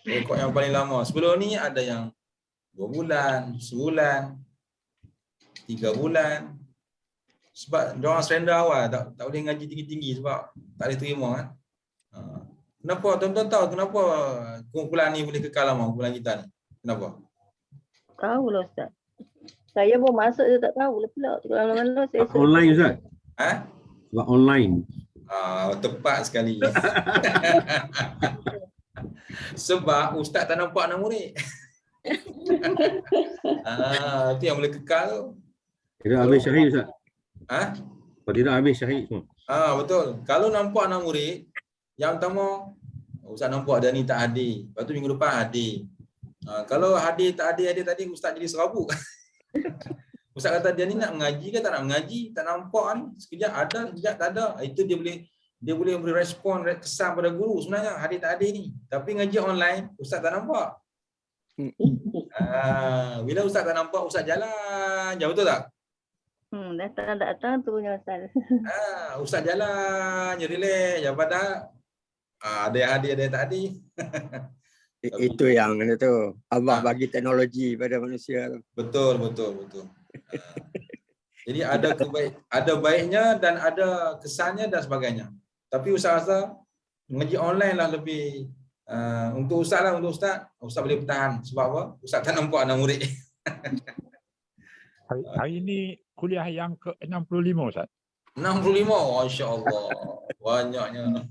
Rekod yang paling lama. Sebelum ni ada yang 2 bulan, sebulan, 3 bulan. Sebab diorang surrender awal, tak boleh ngaji tinggi-tinggi sebab tak boleh terima kan. Kenapa tuan-tuan tahu kenapa kumpulan ni boleh kekal lama, kumpulan kita ni? Kenapa? Tahu lah Ustaz. Saya pun masuk je tak tahu lah pula. Mana-mana saya Online Ustaz? Sebab online. Tepat sekali. Sebab Ustaz tak nampak anak murid. Itu yang boleh kekal tu. Tidak habis syahid Ustaz. Kalau tidak habis syahid semua. Betul. Kalau nampak anak murid, yang pertama Ustaz nampak dia ni tak hadir. Lepas tu minggu depan hadir. Kalau hadir tak hadir tadi Ustaz jadi serabut. Ustaz kata dia ni nak mengaji ke tak nak mengaji, tak nampak ni. Sekejap ada, sekejap tak ada. Itu dia boleh beri respon kesan pada guru sebenarnya hadir tak hadir ni. Tapi ngaji online Ustaz tak nampak. Bila Ustaz tak nampak, Ustaz jalan. Betul tak? Datang turunnya Ustaz. Ustaz jalan, je relax, je pada ada yang hadir, ada yang tak hadir. Itu yang tu Allah bagi teknologi pada manusia. Betul. Jadi ada baiknya dan ada kesannya dan sebagainya. Tapi Ustaz rasa mengaji online lah lebih untuk Ustaz lah, Ustaz boleh bertahan. Sebab apa? Ustaz tak nampak anak murid. Hari ini kuliah yang ke-65 Ustaz. 65, masya-Allah. Banyaknya.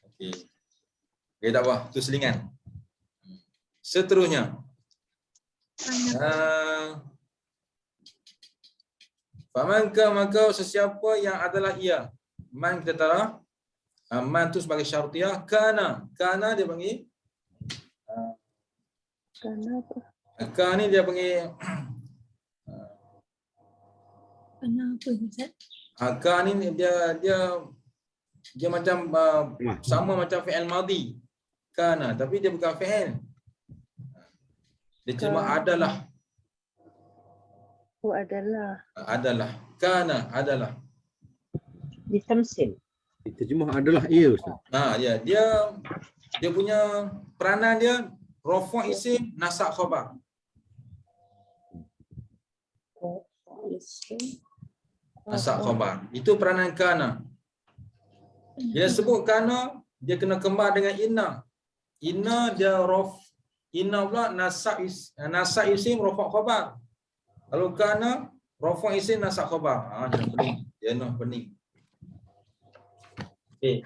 Okey. Okay, tak apa, tu selingan. Seterusnya. Famanka maka sesiapa yang adalah ia. Man kita tahu. Man tu sebagai syartiyah. Kana dia panggil. Kana apa? Kana ni dia panggil. Kana apa Ustaz? Kana ni dia macam sama macam fi'il madhi. Kana, tapi dia bukan fi'il. Dia cuma adalah. Adalah. Kana, adalah. Ditamsil. Terjemah adalah ia Ustaz. Ya, dia punya peranan dia rafa' isim nasab khabar. Nasab khabar. Itu peranan kana. Bila sebut kana, dia kena kembar dengan inna. Inna dia inna pula nasab isim rafa' khabar. Kalau kana rafa' isim nasab khabar. Jangan pening. Jangan pening. Okey.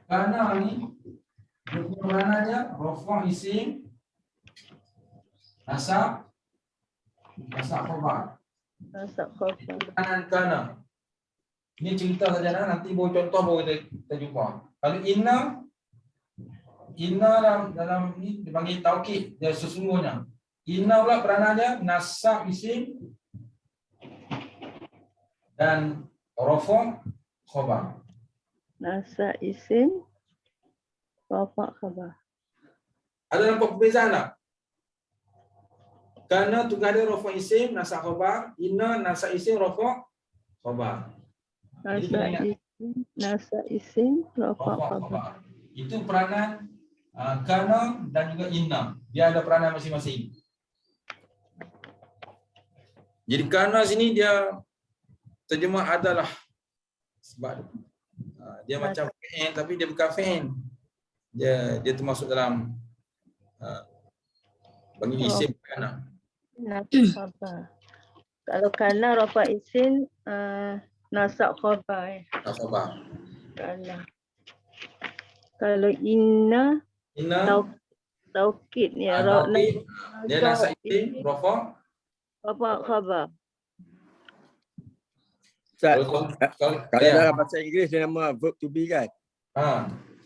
Kana ni peranan dia rafa' isim nasab khabar. Kanan kana. Ini cerita saja nanti baru contoh baru kita jumpa. Kalau inna dalam ni dipanggil taukid, dia sesungguhnya. Inna pula peranan dia nasab isim dan rafa' khabar. Nasab isim rafa' khabar. Ada nampak perbezaan tak? Kana tunggal dia rafa isim, nasab khabar. Inna nasab isim, rafa khabar. Nasab isim, rafa Rafa khabar. khabar. Itu peranan kana dan juga inna. Dia ada peranan masing-masing. Jadi kana sini dia terjemah adalah, sebab dia macam fi'il tapi dia bukan fi'il. Dia termasuk dalam bagi isim kana. Nasab khabar. Kalau kana rafa isim, nasab khabar. Khabar. Kana. Kalau inna taukid ni. Taukid dia nasab isim, rafa khabar. Kalau dalam bahasa Inggeris dia nama verb to be kan?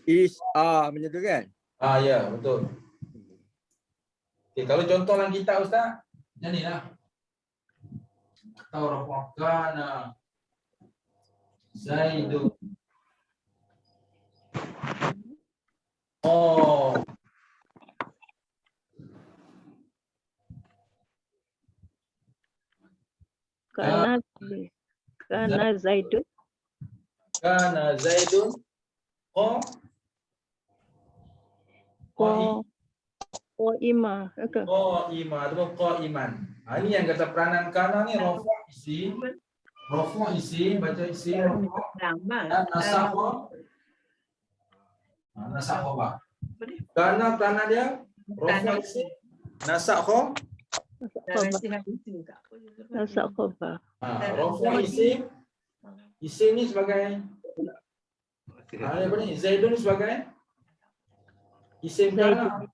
Is, are macam tu kan? Ya, betul. Okay, kalau contoh dalam kitab Ustaz, macam ni lah. Atau rafa'kana Zaidun. Oh. Kana Zaidun. Kana Zaidun. Qa'imah. Qa'imah atau qa'iman. Ini yang kata peranan kana ni rafa isim. Rafa isim, baca isim rafa. Dan nasab khabar. Kana peranan dia rafa isim, nasab khabar. Nasab khabar. Rafa isim. Isim ni sebagai apa ni? Zaidun sebagai isim kana.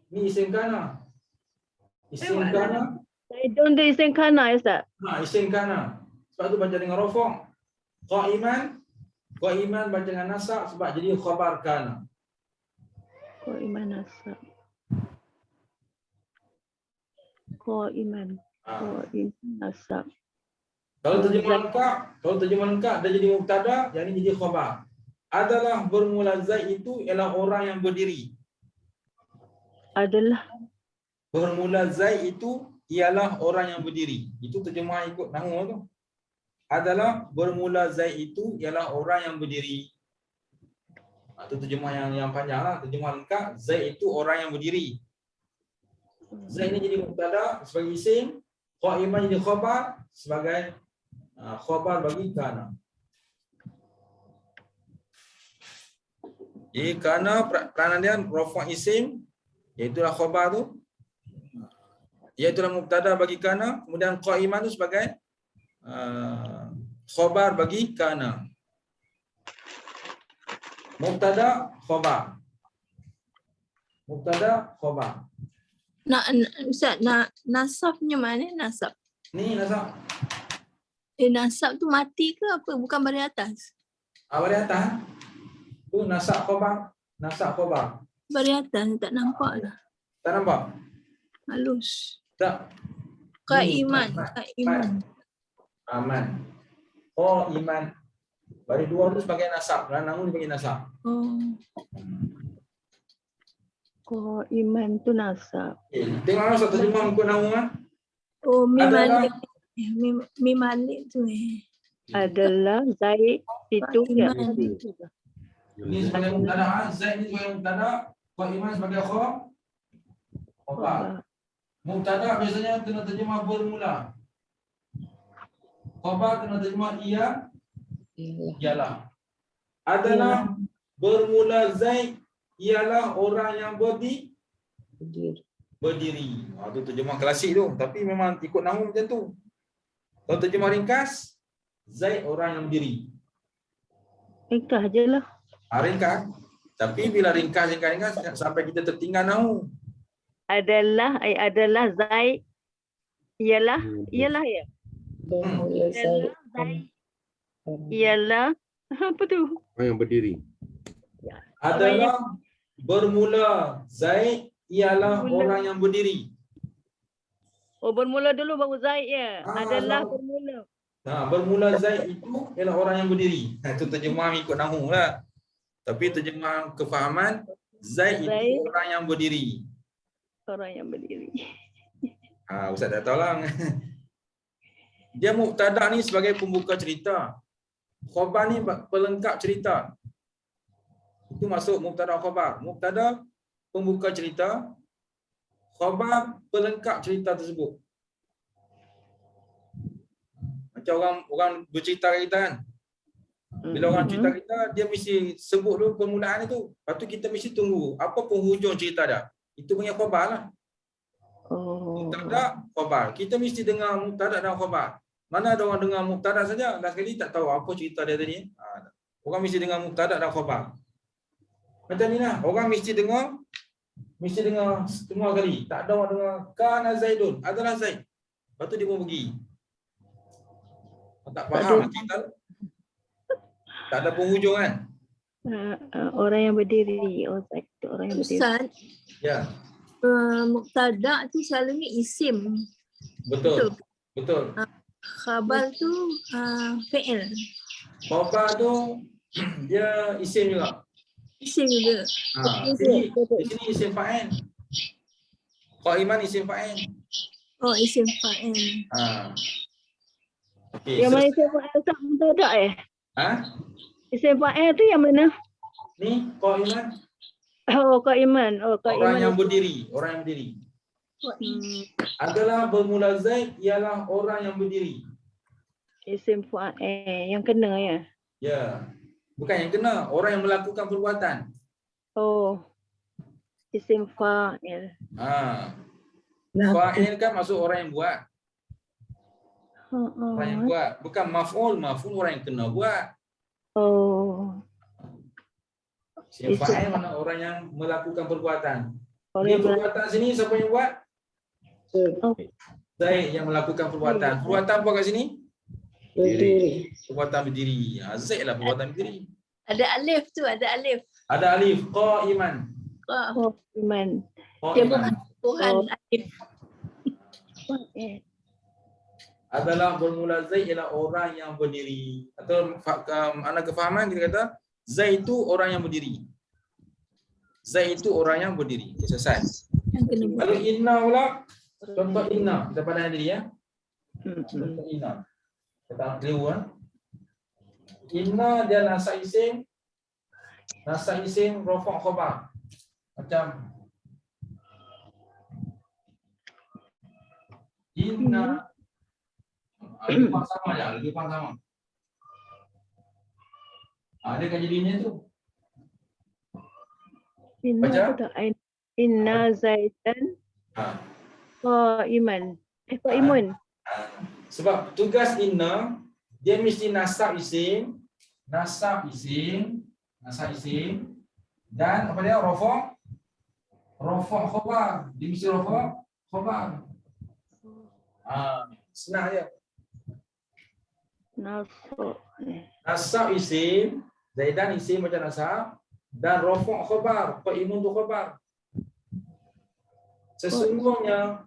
Ni isim kana. Isim kana. Zaidun tu isim kana, Ustaz? Isim kana. Sebab tu baca dengan rafa'. Qa'iman. Qa'iman baca dengan nasab sebab jadi khabar kana. Qa'iman nasab. Qa'iman. Qa'iman nasab. Kalau terjemah lengkap dia jadi mubtada, yang ini jadi khabar. Adalah bermula zaid itu ialah orang yang berdiri. Adalah bermula zaid itu ialah orang yang berdiri. Itu terjemah ikut nahwu tu. Adalah bermula zaid itu ialah orang yang berdiri. Itu terjemah yang panjang lah. Terjemah lengkap, zaid itu orang yang berdiri. Zaid ini jadi mubtada sebagai isim, qa'iman jadi khabar sebagai khabar bagi kana. Jadi kana peranan dia rafa' isim, iaitulah khabar tu. Iaitulah mubtada bagi kana, kemudian qa'iman tu sebagai khabar bagi kana. Mubtada khabar. Mubtada khabar. Ustaz, nasabnya mana nasab? Ni nasab. Nasab tu mati ke apa? Bukan baris atas? Baris atas. Tu nasab khabar. Nasab khabar. Baris atas tak nampak lah. Tak nampak? Halus. Tak. Qa'iman. Aman. Iman. Baris dua tu sebagai nasab. Nahwu dipanggil nasab. Iman tu nasab. Tengok nasab terjemah ikut nahwu kan? Mim malik tu Adalah Zaid itu ya. Ini sebagai mubtada, Zaid ni sebagai mubtada, qa'iman sebagai khabar. Mubtada biasanya kena terjemah bermula. Khabar kena terjemah ialah. Adalah bermula Zaid ialah orang yang berdiri. Itu terjemah klasik tu, tapi memang ikut nahwu macam tu. Kalau terjemah ringkas, Zaid orang yang berdiri. Ringkas je lah. Ringkas. Tapi bila ringkas sampai kita tertinggal nahwu. Adalah Zaid ialah ya. Bermula Zaid ialah apa tu? Orang yang berdiri. Adalah bermula Zaid ialah orang yang berdiri. Bermula dulu baru Zaid ya. Adalah bermula. Bermula Zaid itu ialah orang yang berdiri. Itu terjemah ikut nahwu lah. Tapi terjemah kefahaman Zaid itu orang yang berdiri. Orang yang berdiri. Ustaz dah tahu lah. Dia mubtada ni sebagai pembuka cerita. Khabar ni pelengkap cerita. Itu masuk mubtada khabar. Mubtada pembuka cerita, khabar pelengkap cerita tersebut. Macam orang bercerita kita kan. Bila orang cerita kita, dia mesti sebut dulu permulaan itu. Lepas tu kita mesti tunggu apa penghujung cerita dia. Itu punya khabar lah. Mubtada, khabar. Kita mesti dengar mubtada dan khabar. Mana ada orang dengar mubtada saja, last kali tak tahu apa cerita dia tadi. Orang mesti dengar mubtada dan khabar. Macam ni lah. Orang mesti dengar semua kali. Tak ada orang dengar kana Zaidun, adalah Zaid. Lepas tu dia pun pergi. Tak faham cerita tu. Tak ada penghujung kan? Orang yang berdiri. Zaid tu orang yang berdiri. Ustaz, Ya. mubtada tu selalunya isim. Betul. Khabar tu fi'il. Khabar tu dia isim juga. Isim juga. Di sini isim fa'il. Qaiman isim fa'il. Oh, isim fa'il. Okey. Yang mana isim fa'il tak mubtada Isim fa'il tu yang mana? Ni qaiman. Qaiman. Orang yang berdiri. Adalah bermula Zaid ialah orang yang berdiri. Isim fa'il yang kena ya. Ya. Bukan yang kena, orang yang melakukan perbuatan. Isim fa'il. Fa'il kan maksud orang yang buat. Orang yang buat, bukan maf'ul orang yang kena buat. Isim fa'il mana orang yang melakukan perbuatan. Ini perbuatan sini siapa yang buat? Zaid yang melakukan perbuatan. Perbuatan apa kat sini? Berdiri. Perbuatan berdiri. Zaid lah perbuatan berdiri. Ada alif tu, ada alif. Ada alif. Qaiman. Qaiman. Dia bukan Tuhan alif. Adalah bermula Zaid ialah orang yang berdiri. Atau anak kefahaman kita kata Zaid itu orang yang berdiri. Zaid itu orang yang berdiri. Selesai. Lalu inna pula. Contoh inna. Kita pandang tadi ya. Contoh inna. Kita keliru kan. Inna dia nasab isim. Nasab isim rafa' khabar. Macam inna. Lagi faham sama je. Lagi faham sama. Ada kan jadinya tu. Inna Zaidan Qaiman. Qaimun. Sebab tugas inna dia mesti nasab isim dan apa dia rafa' khabar. Dia mesti rafa' khabar. Senang je. Nasab isim, Zaidan isim macam nasab dan rafa' khabar, qaimun tu khabar. Sesungguhnya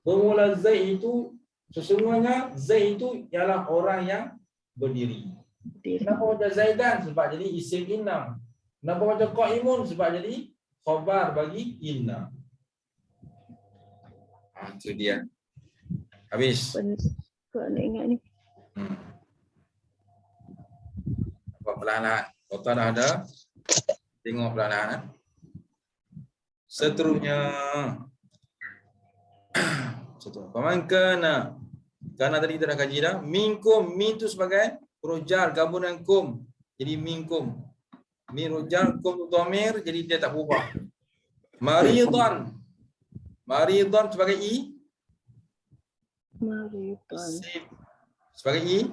bermula Zaid itu ialah orang yang berdiri. Kenapa macam Zaidan? Sebab jadi isim inna. Kenapa macam qaimun? Sebab jadi khabar bagi inna. Itu dia. Habis. Kau nak ingat ni. Perlahan-lahan. Kota dah ada. Tengok perlahan-lahan. Seterusnya. Paman kana. Kana tadi kita dah kaji dah. Minkum. Min tu sebagai rojar gabungan kum. Jadi minkum. Min rojar kum tu dhamir. Jadi dia tak berubah. Maridhan. Maridhan sebagai i. Maridhan. Sebagai i.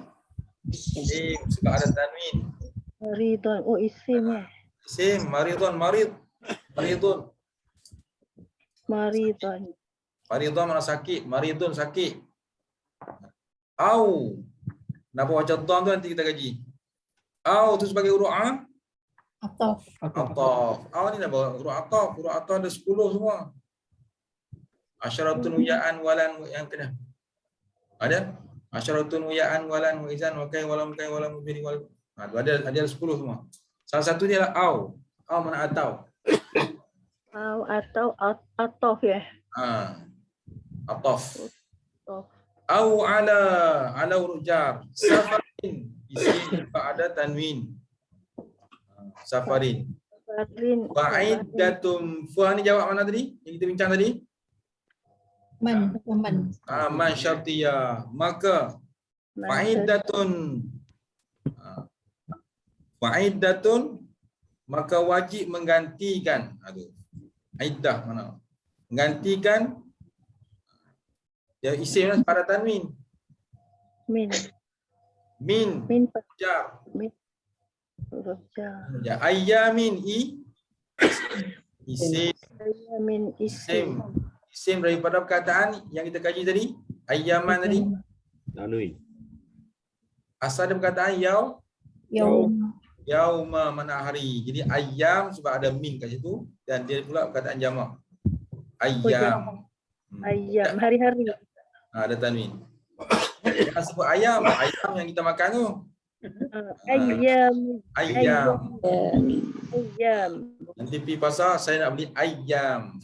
Isim sebab ada tanwin. Maridhan. Oh isim ya. Isim maridhan maridun. Maridhan. Maridhan mana sakit, maridun sakit. Au. Kenapa macam dhan tu nanti kita kaji. Au tu sebagai huruf a. Ataf. Au ni apa? Huruf ataf. Huruf ataf ada 10 semua. Asyaratun wiya'an walan yang kena. Ada? Asyaratun wiya'an walan wa izan wa kai walam kai walam biri wal. Ada 10 semua. Salah satu dia adalah au. Au mana atau. Atau atof ya. Atof. Au ala huruf jar. Safarin isim ba'da tanwin. Safarin. Fa'iddatum. Fa ni jawab mana tadi? Yang kita bincang tadi? Man. Man syartiyah. Maka fa'iddatun. Fa'iddatun maka wajib menggantikan. Iddah mana? Menggantikan ya isim pada tanwin. Min jar. Ya ayamin isim. Isim daripada perkataan yang kita kaji tadi, ayaman tadi. Tanwin. Asal dia perkataan yauma mana hari. Jadi ayam sebab ada min kat situ dan dia pula perkataan jamak. Ayam. Ayam hari-hari. Ada tanwin. Jangan sebut ayam yang kita makan tu. Ayam. Nanti pergi pasar saya nak beli ayam.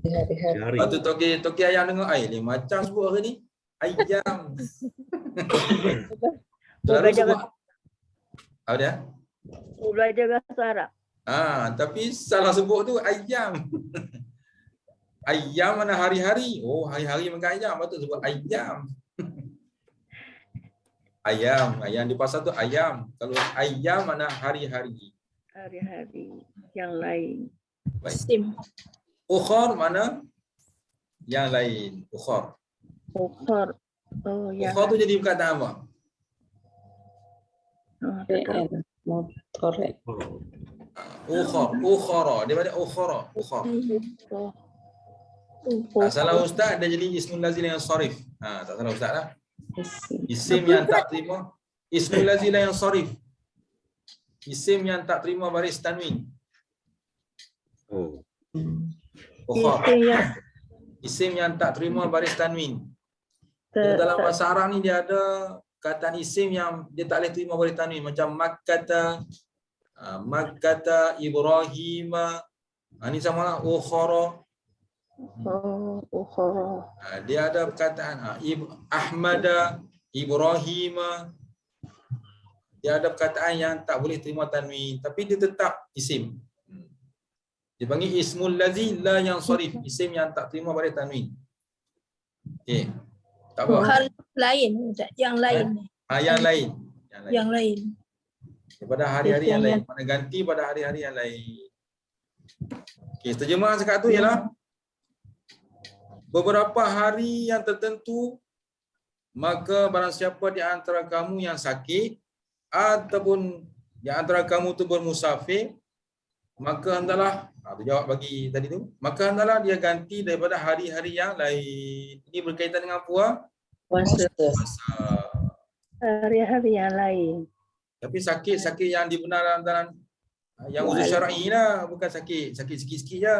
Lepas tu toki ayam dengar lain macam sebut hari ni. Ayam. Terlalu sebut. Apa dia? Belajar bahasa Arab. Tapi salah sebut tu ayam. Ayam mana hari-hari? Oh, hari-hari makan ayam. Patut sebut ayam. Ayam di pasar tu ayam. Kalau ayam mana hari-hari. Hari-hari yang lain. Baik. Ukhar mana? Yang lain. Ukhar. Oh, ukhar tu jadi perkataan apa? Ukhara. Dia pada ukhara. Tak salah ustaz, dia jadi ismul lazim yang sarif. Tak salah ustaz lah. Isim yang tak terima. Ismul lazim yang sarif. Isim yang tak terima baris tanwin. Isim yang tak terima baris tanwin. Dalam bahasa Arab ni dia ada kataan isim yang dia tak boleh terima baris tanwin. Macam Makkata, Ibrahim. Ini sama lah. Ukhara. Dia ada perkataan Ahmada, Ibrahim. Dia ada perkataan yang tak boleh terima tanwin tapi dia tetap isim. Dia panggil ismul ladzi la yansarif, isim yang tak terima baris tanwin. Okey. Tak apa. Hal lain, yang lain. Yang lain. Daripada hari-hari yang lain. Mana ganti pada hari-hari yang lain. Okey, terjemahan sekat tu ialah beberapa hari yang tertentu, maka barang siapa di antara kamu yang sakit ataupun di antara kamu tu bermusafir, maka hendaklah, tu jawab bagi tadi tu, maka hendaklah dia ganti daripada hari-hari yang lain. Ini berkaitan dengan apa? Puasa. Hari-hari yang lain. Tapi sakit yang dibenarkan dalam yang uzur syar'i lah, bukan sakit sikit-sikit je.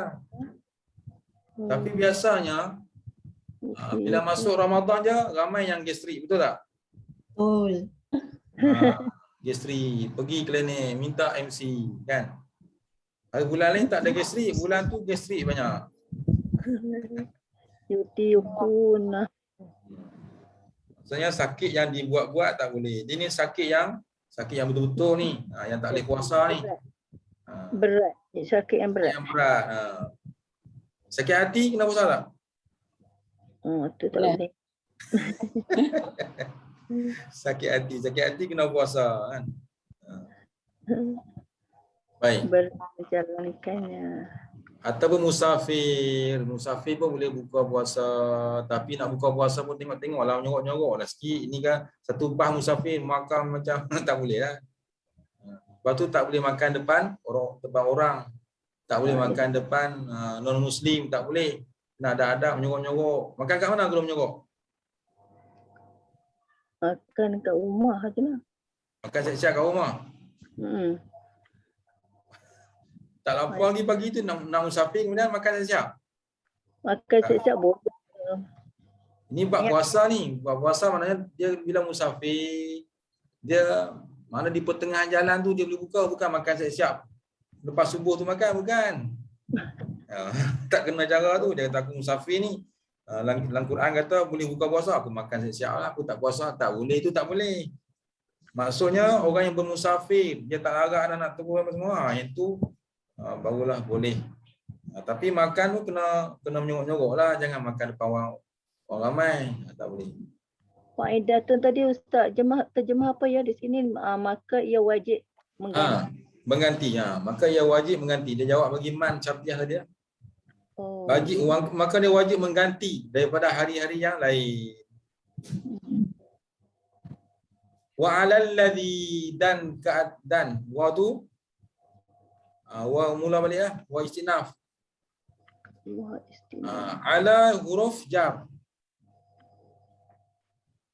Tapi biasanya bila masuk Ramadan je ramai yang gastrik, betul tak? Betul. Gastrik, pergi klinik minta MC kan. Hari bulan lain tak ada gastrik, bulan tu gastrik banyak. Yutiquna. Maksudnya sakit yang dibuat-buat tak boleh. Dia ni sakit yang betul-betul ni, yang tak boleh puasa ni. Berat, sakit yang berat. Sakit hati kena puasa tak? Tu tak boleh. Sakit hati kena puasa kan. Baik. Berjalankannya. Ataupun musafir pun boleh buka puasa, tapi nak buka puasa pun tengok lah, nyorok-nyorok lah sikit. Ini kan satu bah musafir makan macam tak boleh lah. Lepas tu tak boleh makan depan orang. Tak boleh makan depan non-Muslim, tak boleh. Nak ada adab menyorok-nyorok. Makan kat mana kalau menyorok? Makan kat rumah je lah. Makan siap-siap kat rumah? Tak lapar lagi pagi tu nak musafir kemudian makan siap-siap? Makan siap-siap boleh. Ini bab puasa ni. Bab puasa maknanya dia bila musafir, dia mana di pertengahan jalan tu dia boleh buka, bukan makan siap-siap. lepas subuh tu makan, bukan. Tak kena cara tu. Dia kata aku musafir ni. Dalam Quran kata boleh buka puasa, aku makan siap-siap lah, aku tak puasa, tak boleh, itu tak boleh. Maksudnya orang yang bermusafir, dia tak larat nak turun apa semua, yang tu barulah boleh. Tapi makan tu kena menyorok-nyorok lah, jangan makan depan orang ramai, tak boleh. Faidatun tadi Ustaz, terjemah apa ya di sini? Maka ia wajib mengganti. Mengganti, maka ia wajib mengganti. Dia jawab bagi man syartiyah tadi. Maka dia wajib mengganti daripada hari-hari yang lain. Wa 'alal ladzi dan wa tu wa mula balik wa istinaf. Ala huruf jar.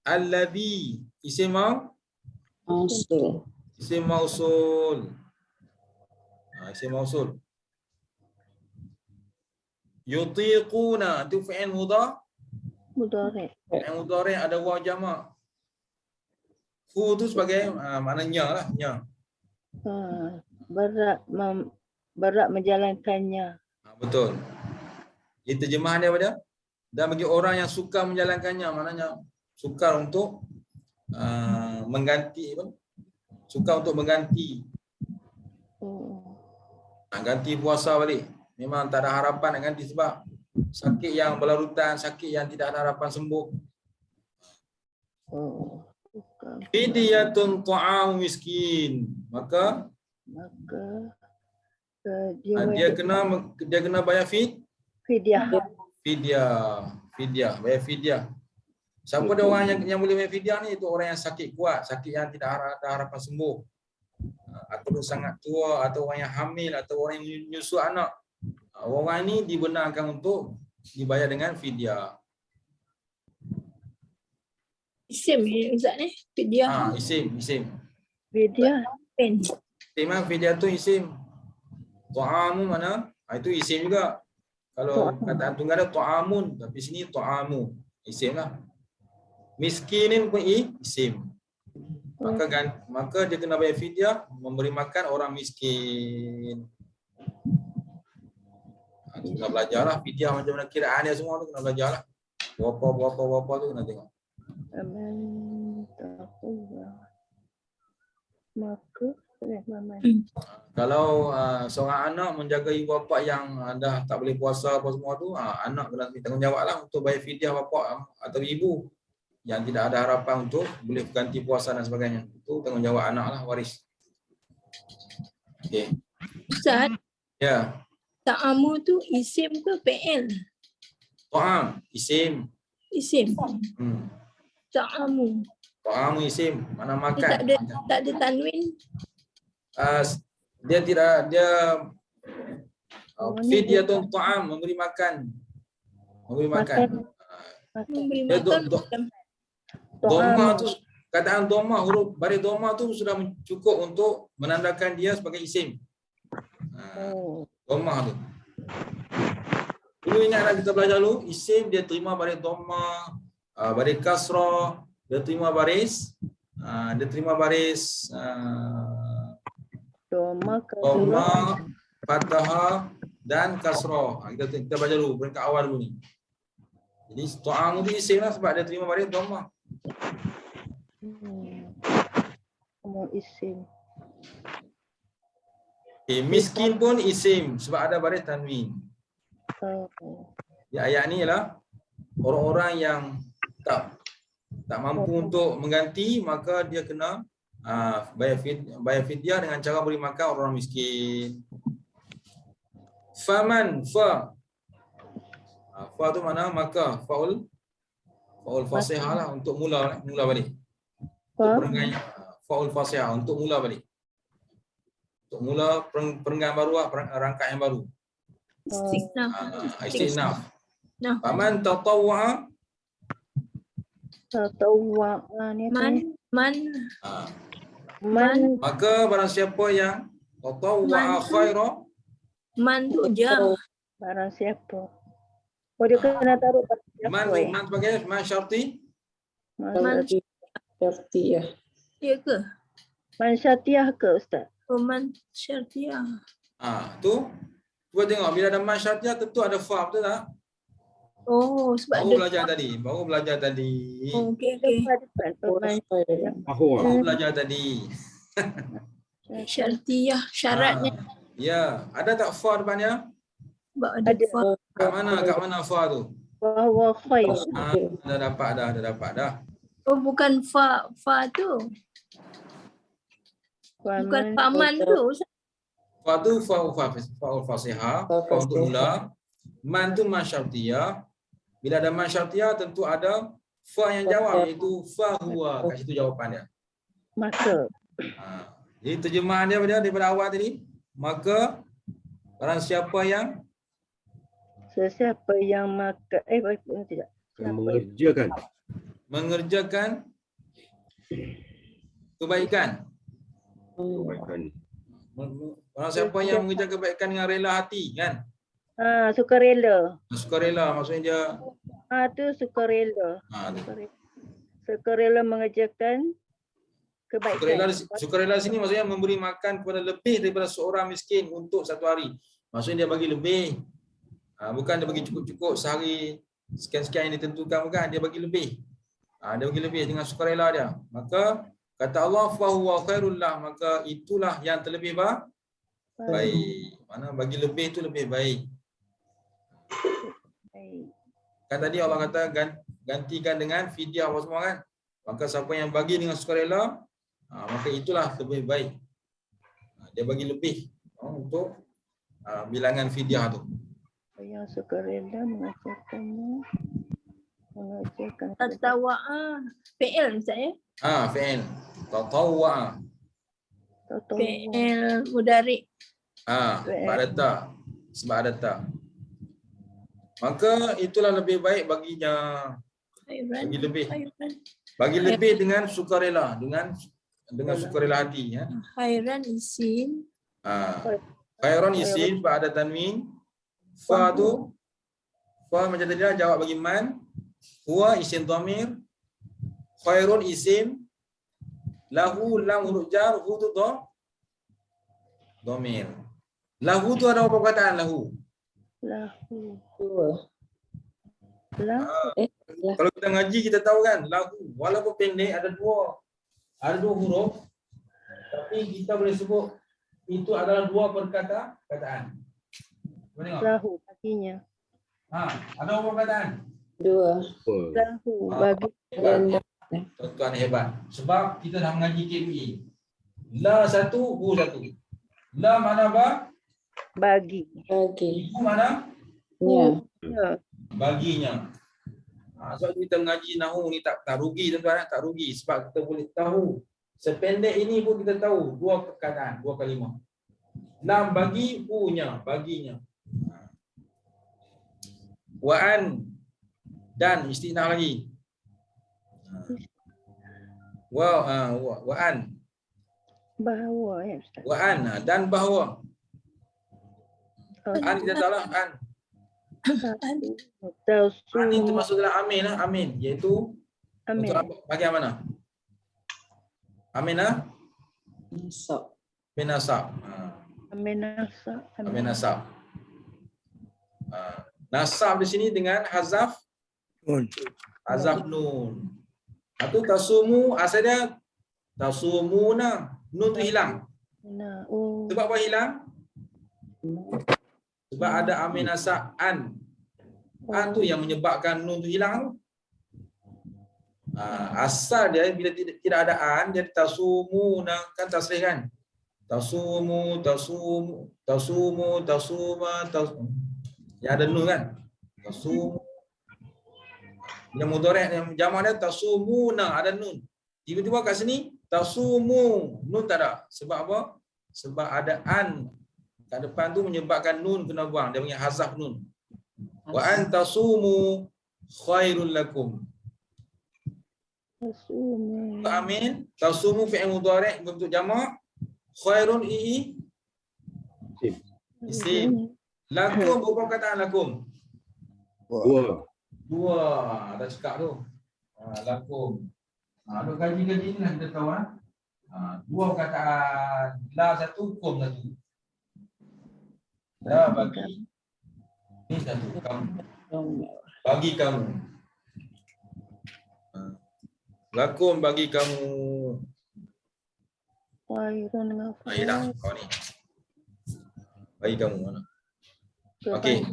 Alladzi isim mausul. Isim mausul. Isim mausul. Yutiquna tu fi'il mudhari'. Fi'il mudhari' ada waw jamak. Fu tu sebagai maknanya lah, nya. Berat menjalankannya. Betul. Ini terjemahan dia apa dia? Dan bagi orang yang suka menjalankannya, maknanya sukar untuk mengganti apa? Sukar untuk mengganti. Ganti puasa balik. Memang tak ada harapan nak ganti sebab sakit yang berlarutan, sakit yang tidak ada harapan sembuh. Fidyatun ta'am miskin. Maka dia kena bayar fidyah. Bayar fidyah. Siapa dia orang yang boleh bayar fidyah ni? Itu orang yang sakit kuat, sakit yang tidak ada harapan sembuh. Atau sangat tua, atau orang yang hamil, atau orang yang menyusu anak. Orang ini dibenarkan untuk dibayar dengan fidyah. Isim ni Ustaz ni, fidyah. Isim. Fidyah. Fidyah tu isim. Ta'amu mana? Itu isim juga. Kalau kataan tunggal ada ta'amun, tapi sini ta'amu. Isim lah. Miskinin pun isim. Maka dia kena bayar fidyah memberi makan orang miskin. Kena belajar lah fidyah macam mana kiraan dia semua tu kena belajar lah. Berapa tu kena tengok. Kalau seorang anak menjaga ibu bapa yang dah tak boleh puasa apa semua tu, anak kena tanggungjawab lah untuk bayar fidyah bapa atau ibu yang tidak ada harapan untuk boleh ganti puasa dan sebagainya. Itu tanggungjawab anak lah, waris. Okey. Ustaz. Ya. Ta'amu tu isim ke fi'il? Ta'am, isim. Ta'amu. Ta'amu isim, mana makan. Tak ada tanwin. Dia fidyatun ta'am, memberi makan. Dhamma tu, kataan dhamma, huruf baris dhamma tu sudah cukup untuk menandakan dia sebagai isim. Dhamma tu. Dulu ingatlah kita belajar dulu, isim dia terima baris dhamma, baris kasrah, dia terima baris dhamma, fathah dan kasrah. Kita baca dulu peringkat awal dulu ni. Jadi ta'am tu isim lah sebab dia terima baris dhamma. Isim. Miskin pun isim sebab ada baris tanwin. Di ayat ni ialah orang-orang yang tak mampu untuk mengganti, maka dia kena bayar fidyah dengan cara beri makan orang miskin. Faman fa tu mana? Maka faul fasihah lah untuk mula balik. Faul fasihah untuk mula balik. Untuk mula perenggan baru, rangkaian yang baru. Istinaf. Faman tatawwa ni man. Maka barang siapa yang tatawwa khaira. Man tu jar. Barang siapa. Dia kena taruh Man sebagai man syarti. Man syartiyah. Ya ke? Man syartiyah ke Ustaz? Man syartiyah. Tu cuba tengok bila ada man syartiyah tentu ada fa, betul tak? Oh, sebab Baru ada belajar tadi. Oh, okey okey. Baru belajar tadi. Syartiyah syaratnya Ya, ada tak fa depannya? sebab ada fa. Kat mana fa tu? Bahwa khair. Dah dapat dah. Oh, bukan fa tu. Bukan faman tu. Fa tu fa'ul fasihah, fa untuk mula. Man tu man syartiyah. Bila ada man syartiyah tentu ada fa yang jawab, iaitu fa huwa. Kat situ jawapan dia. Maka. Jadi terjemahan dia daripada awal tadi. Maka barang siapa yang Sesiapa yang maka tidak. mengerjakan kebaikan. Barang siapa yang mengerjakan kebaikan dengan rela hati, kan? Sukarela. Sukarela maksudnya dia Tu sukarela. Sukarela mengerjakan kebaikan. Sukarela sini maksudnya memberi makan kepada lebih daripada seorang miskin untuk satu hari. Maksudnya dia bagi lebih. Bukan dia bagi cukup-cukup sehari sekian-sekian yang ditentukan, bukan. Dia bagi lebih. Dia bagi lebih dengan sukarela dia. Maka kata Allah fa huwa khairul lah, maka itulah yang terlebih baik. Mana bagi lebih itu lebih baik. Kan tadi Allah kata gantikan dengan fidyah apa semua, kan? Maka siapa yang bagi dengan sukarela, maka itulah lebih baik. Dia bagi lebih untuk bilangan fidyah tu. Yang sukarela mengerjakannya. Tatawwa'a. Fi'il Ustaz ya? Fi'il. Tatawwa'a. Fi'il mudhari'. Sebab ada ta. Maka itulah lebih baik baginya. Bagi lebih. Bagi lebih dengan sukarela, dengan sukarela hati, ya. Khairan isim. Khairan isim sebab ada tanwin. Fa tu macam tadi dah jawab bagi man. Huwa isim dhamir. Khairun isim. Lahu lam huruf jar, hu tu dhamir. Lahu tu ada berapa perkataan lahu? Lahu. Kalau kita ngaji kita tahu, kan, lahu walaupun pendek ada dua huruf, tapi kita boleh sebut itu adalah dua perkataan. Lahu baginya. Ada berapa perkataan? Dua. Lahu bagi. Tuan hebat. Sebab kita dah mengaji KUI. La satu, hu satu. La mana bagi. Hu mana? Ya. Baginya. Sebab kita mengaji nahu ni tak rugi, tuan-tuan, tak rugi. Sebab kita boleh tahu. Sependek ini pun kita tahu dua perkataan, dua kalimah. Lam bagi, hu-nya, baginya. Wa'an dan istinah lagi. Wa'an. Bahawa, ya Ustaz. Wa'an dan bahawa. An kita tahu lah, an. An itu masuk dalam amin lah, amin, iaitu untuk bagian mana? Amin lah? Nasab. Amin nasab. Amin nasab. Nasab di sini dengan hazaf nun. Itu tasumu, asal dia tasumuna, nun tu hilang. Sebab apa hilang? Sebab ada amin nasab an. An tu yang menyebabkan nun tu hilang. Asal dia bila tidak ada an, dia tasumuna, kan tasrih, kan? Tasumu. Yang ada nun, kan? Tasumu. Yang mudhari' yang jamak dia tasumuna, ada nun. Tiba-tiba kat sini tasumu, nun tak ada. Sebab apa? Sebab ada an kat depan tu menyebabkan nun kena buang. Dia panggil hazaf nun. Wa an tasumu khairul lakum. Tasumu. Amin. Tasumu fi'il mudhari' bentuk jamak. Khairun isim. Lakum, berapa perkataan lakum? Dua. Dah cakap tu. Lakum. Duk kaji-kaji ni lah kita tahu. Dua perkataan. La satu, kum satu. Dah bagi. Ini satu kamu. Bagi kamu. Lakum bagi kamu. Khairun dengan Dah kau ni. Bagi kamu mana? Okey.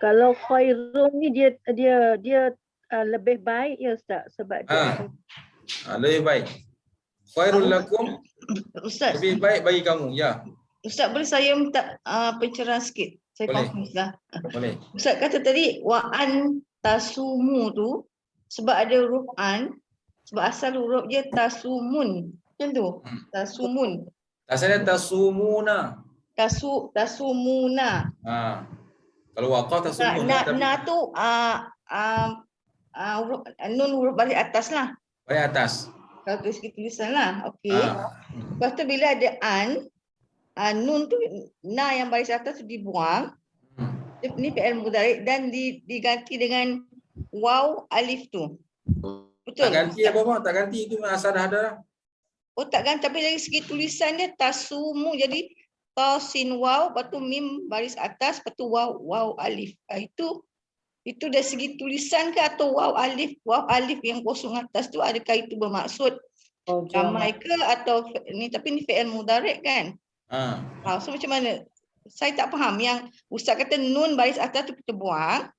Kalau khairun ni dia lebih baik ya Ustaz sebab dia lebih baik. Khairul lakum. Ustaz. Lebih baik bagi kamu. Ya. Ustaz boleh saya minta pencerahan sikit? Saya Boleh. confuse lah. Boleh. Ustaz kata tadi wa'an tasumu tu sebab ada huruf an, sebab asal huruf dia tasumun. Macam tu. Tasumun. Asalnya tasumuna. Tasumuna. Kalau waqaf tasumuna. Na tu nun huruf balik atas lah. Balik atas. Kalau tulisan lah. Okey. Lepas tu bila ada an, nun tu na yang baris atas tu dibuang. Ini fi'il mudhari' dan diganti dengan waw alif tu. Betul. Tak ganti apa apa, tak ganti itu asal dah ada. Oh tak ganti, tapi dari segi tulisan dia tasumu jadi ta sin waw, lepas tu mim baris atas, lepas tu waw alif. Itu dari segi tulisan ke atau waw alif yang kosong atas tu adakah itu bermaksud ramai ke atau ni, tapi ni fi'il mudhari' kan? So macam mana? Saya tak faham yang Ustaz kata nun baris atas tu kita buang.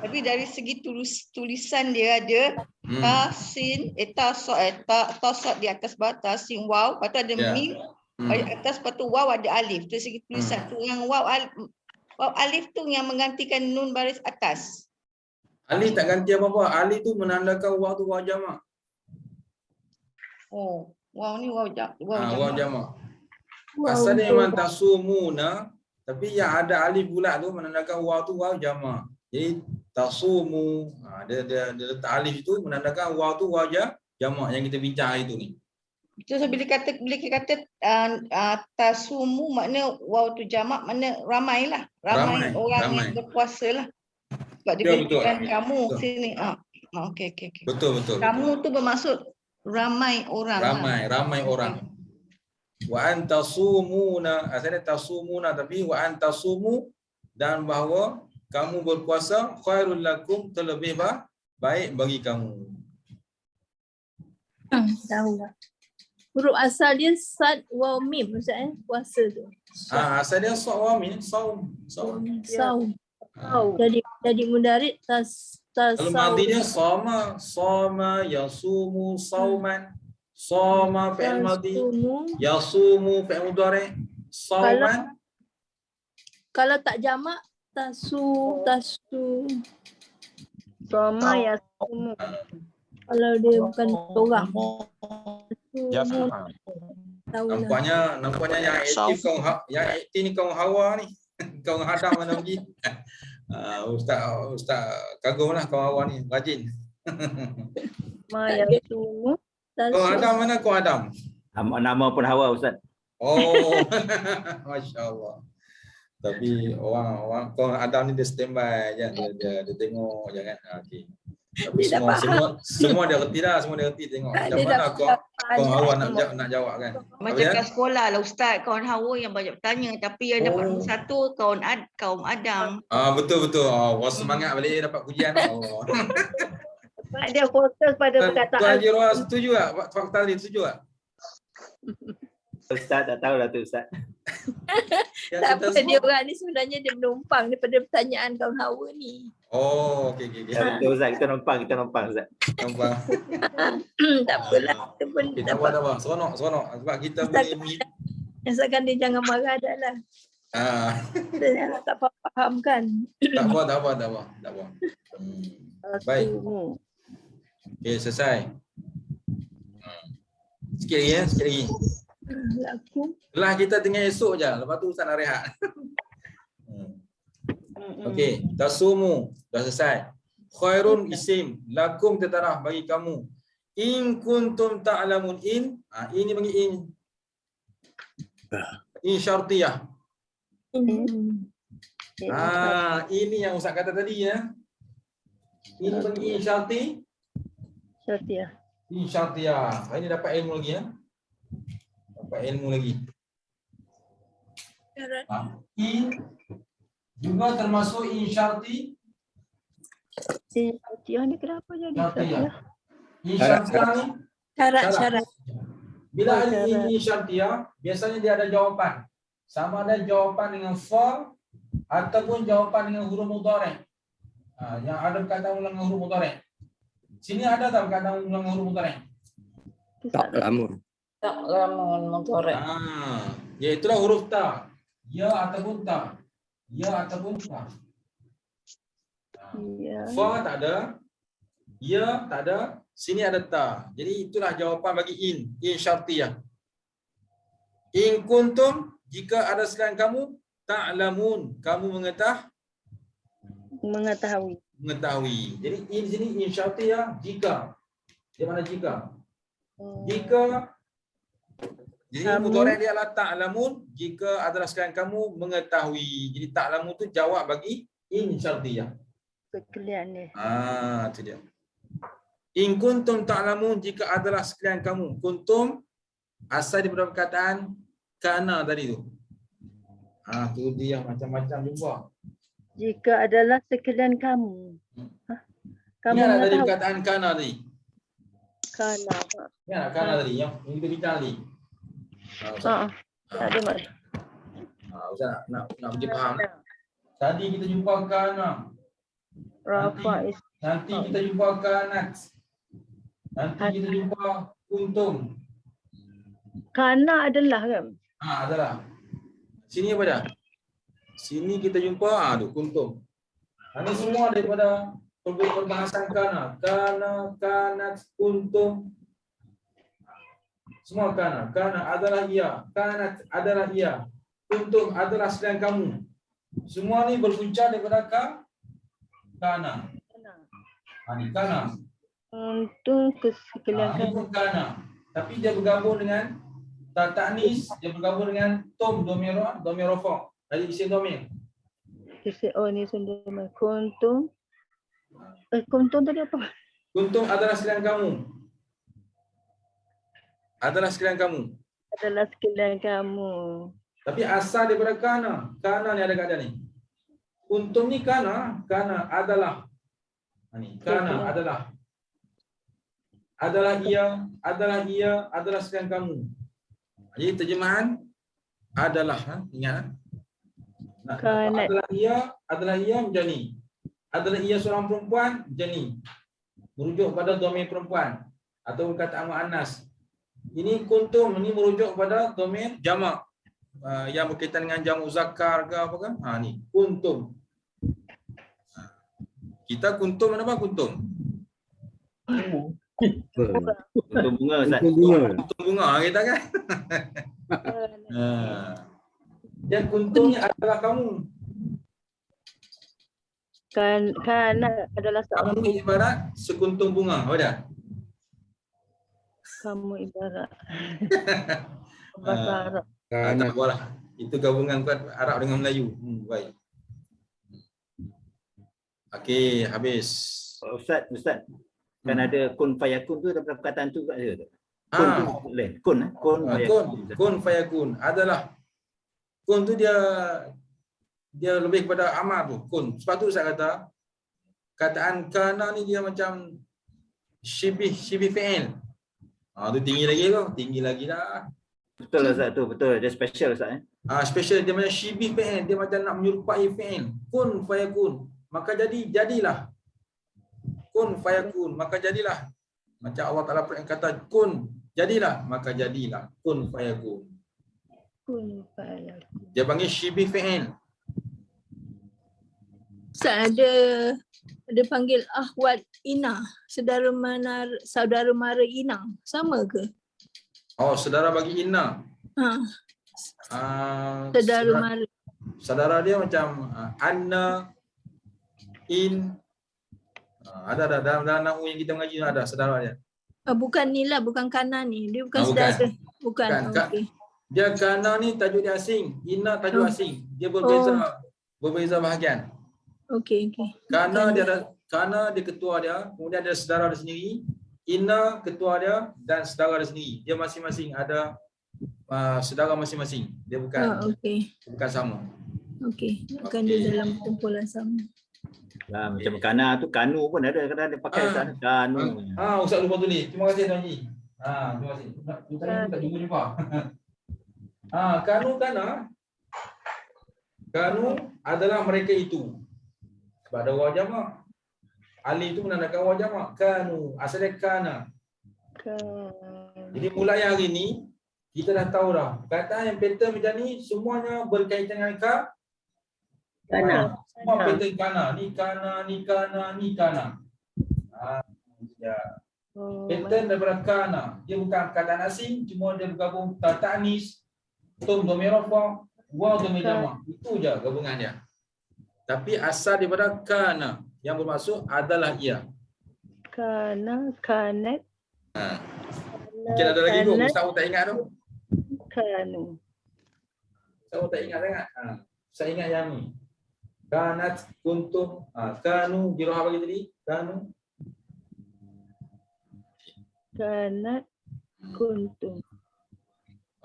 Tapi dari segi tulisan dia ada ta sin ta sod di atas bawah sin waw, lepas tu ada mim baris atas, lepas tu waw ada alif. Dari segi tulisan tu yang waw alif tu yang menggantikan nun baris atas. Alif tak ganti apa-apa. Alif tu menandakan waw tu waw jamak. Oh, waw ni waw jamak. Waw jamak. Asalnya memang tasumuna, tapi yang ada alif pula tu menandakan waw tu waw jamak. Jadi tasumu, dia letak alif itu menandakan waw tu waw jamak yang kita bincang hari tu ni. So bila kata tasumu makna waw tu jamak, makna ramai lah. Ramai orang yang berpuasa lah. Sebab dia berikan kamu sini. Okey. Betul. Kamu tu bermaksud ramai orang. Ramai orang. Wa antasumuna, asalnya tasumuna tapi wa antasumu, dan bahawa kamu berpuasa khairul lakum, terlebih baik bagi kamu. Tahu lah. Huruf asal dia sad waw mim Ustaz puasa tu. Asal dia sad waw mim, saum. Jadi mudhari' Kalau madinya sama yasumu sauman. Soma fi'il madhi, yasumu fi'il mudhari', sauman. Kalau tak jamak tasu. Soma yasumu. Kalau dia bukan orang. Nampaknya yang aktif ni kaum Hawa ni. Kaum Adam mana pergi. Ustaz kagumlah kaum Hawa ni, rajin. Ma yasumu. Kau Adam mana kau Adam? Nama pun Hawa Ustaz. Oh, masya-Allah. Tapi orang kau Adam ni dia standby je, dia tengok je kan. Okey. Tapi semua dia reti dah, semua dia reti tengok. Macam mana kau Hawa nak jawab kan? Macam kat sekolah lah Ustaz, kawan Hawa yang banyak bertanya tapi yang dapat satu kaum Adam. Betul. Orang semangat balik dapat pujian. Dia fokus pada perkataan. Tuan Haji Roha setuju tak? Fakta ni setuju tak? Ustaz tak tahulah tu Ustaz. Tak apa, dia orang ni sebenarnya dia menumpang daripada pertanyaan kaum Hawa ni. Oh, okey. Ya, betul Ustaz, kita numpang Ustaz. Numpang. Tak apalah, kita pun tak apa. Seronok sebab kita boleh asalkan dia jangan marah dah lah. Dia tak faham kan. Tak apa. Baik. Okey, selesai. Sikit lagi. Kelas kita tinggal esok je. Lepas tu Ustaz nak rehat. Okey, tasumu dah selesai. Khairun isim, lakum tetanah bagi kamu. In kuntum ta'lamun, ini bagi in. In syartiyah. Ini yang Ustaz kata tadi ya. Ini bagi in syartiyah. In syartiyah. Ini dapat ilmu lagi ya. Syarat. In juga termasuk in syarti. Syartiyah ni kenapa jadi Syartiyah. syartiyah? In syartiyah ni Syarat. bila ada in syartiyah, biasanya dia ada jawapan. Sama ada jawapan dengan fa ataupun jawapan dengan huruf mudhari'. Yang ada perkataan ulang dengan huruf mudhari'. Sini ada tak perkataan ulang dengan huruf mudhari'? Ta'lamun. Ta'lamun mudhari'. Iaitulah huruf ta. Ya ataupun ta. Ya ataupun ta. Ya. Fa tak ada. Ya tak ada. Sini ada ta. Jadi itulah jawapan bagi in syartiyah. In kuntum, jika ada selain kamu, ta'lamun, kamu mengetahui. Jadi in sini in syartiyah jika. Di mana jika? Jika jadi mudhari' dia adalah ta'lamun, jika adalah sekalian kamu mengetahui. Jadi ta'lamun tu jawab bagi in syartiyah. Sekalian ni. Itu dia. In kuntum ta'lamun, jika adalah sekalian kamu. Kuntum asal daripada perkataan kana tadi tu. Tu dia macam-macam jumpa. Jika adalah sekalian kamu. Kamu Ini ada dari mengetahui. perkataan kana tadi. Kana. Ya, kana tadi yang kita bincang tadi. Tak ada mak. Ustaz nak pergi faham. Tadi kita jumpa kana. Rafa is. Nanti kita jumpa kanat. Nanti kita jumpa kuntum. Kana adalah kan? Adalah. Sini apa dah? Sini kita jumpa tu kuntum. Ini semua daripada perbahasan kana. Kana, kanat, kuntum. Semua kana. Kana adalah ia. Kanat adalah ia. Kuntum adalah selain kamu. Semua ni berpunca daripada kana. Ini kana. Untuk sekalian Ini pun kana. Tapi dia bergabung dengan ta'nis, dia bergabung dengan tom, domir rafa. Jadi isim domir. ni sendiri. Kuntum. Kuntum tadi apa? Kuntum adalah sekalian kamu. Adalah sekalian kamu. Adalah sekalian kamu. Tapi asal daripada kana. Kana ni ada kat dia ni. Kuntum ni kana. Kana adalah. Ni kana adalah. Adalah ia. Adalah ia. Adalah sekalian kamu. Jadi terjemahan adalah. Ingat. Adalah ia. Adalah ia macam ni. Adalah ia seorang perempuan macam ni. Merujuk pada domir perempuan. Atau perkataan mu'annas. Ini kuntum. Ini merujuk pada domir jamak. Yang berkaitan dengan jamu zakar ke apa kan? Ni kuntum. Kita kuntum mana apa kuntum? Kuntum bunga Ustaz. Kuntum bunga kita kan? Dan kuntum ni adalah kamu. Kana adalah seorang. Kamu ibarat sekuntum bunga. Apa dah? Kamu ibarat. Bahasa Arab. Tak apalah. Itu gabungan Arab dengan Melayu. Baik. Okey, habis. Ustaz. Kan ada kun fayakun tu dalam perkataan tu kat dia tu. Kun tu boleh. Kun fayakun adalah. Kun tu dia lebih kepada amar tu. Kun. Sebab tu saya kata kataan kana ni dia macam syibih fi'il. Tu tinggi lagi dah. Betul Ustaz tu, betul. Dia special Ustaz Special dia macam syibih fi'il, dia macam nak menyerupai fi'il. Kun fayakun, maka jadilah. Kun fayakun, maka jadilah. Macam Allah Taala kata kun, jadilah, maka jadilah. Kun fayakun. Kun fayakun. Dia panggil syibih fi'il. Ustaz ada panggil ahwat Inah, saudara mara Inang, sama ke? Saudara bagi Inna. Saudara mara. Saudara dia macam Anna, In. Ada dalam nahu yang kita mengaji ada saudara dia. Bukan ni lah, bukan kana ni. Dia bukan saudara. Bukan. Okay. Dia kana ni tajuk dia asing. Inna tajuk asing. Dia berbeza bahagian. Okey. Kana dia ketua dia, kemudian ada saudara dia sendiri. Inna ketua dia dan saudara dia sendiri. Dia masing-masing ada saudara masing-masing. Dia bukan bukan sama. Okey. Akan dia dalam kumpulan sama. Lah, macam kana tu, kanu pun ada kadang dia pakai sana kanu. Ustaz lupa tulis. Terima kasih Tuan Haji. Terima kasih. Kita tak jumpa. Kanu kana. Kanu adalah mereka itu. Sebab ada waw jamak. Ali itu menandakan waw jamak. Kanu, asalnya kana. Jadi mulai hari ni kita dah tahu dah. Perkataan yang pattern macam ni semuanya berkaitan dengan kana. Semua pattern kana. Ni kana, ni kana, ni kana. Pattern daripada kana. Dia bukan perkataan asing, cuma dia bergabung ta'nis, tum dhamir rafa, waw dhamir jamak. Itu je gabungan dia. Tapi asal daripada kana yang bermaksud adalah ia. Kana, kanat. Mungkin ada lagi tu, Ustaz tak ingat tu. Kanu. Ustaz tak ingat sangat. Saya ingat yang ni. Kanat, kuntum, kanu, jiroh apa tadi? Kanu. Kanat, kuntum.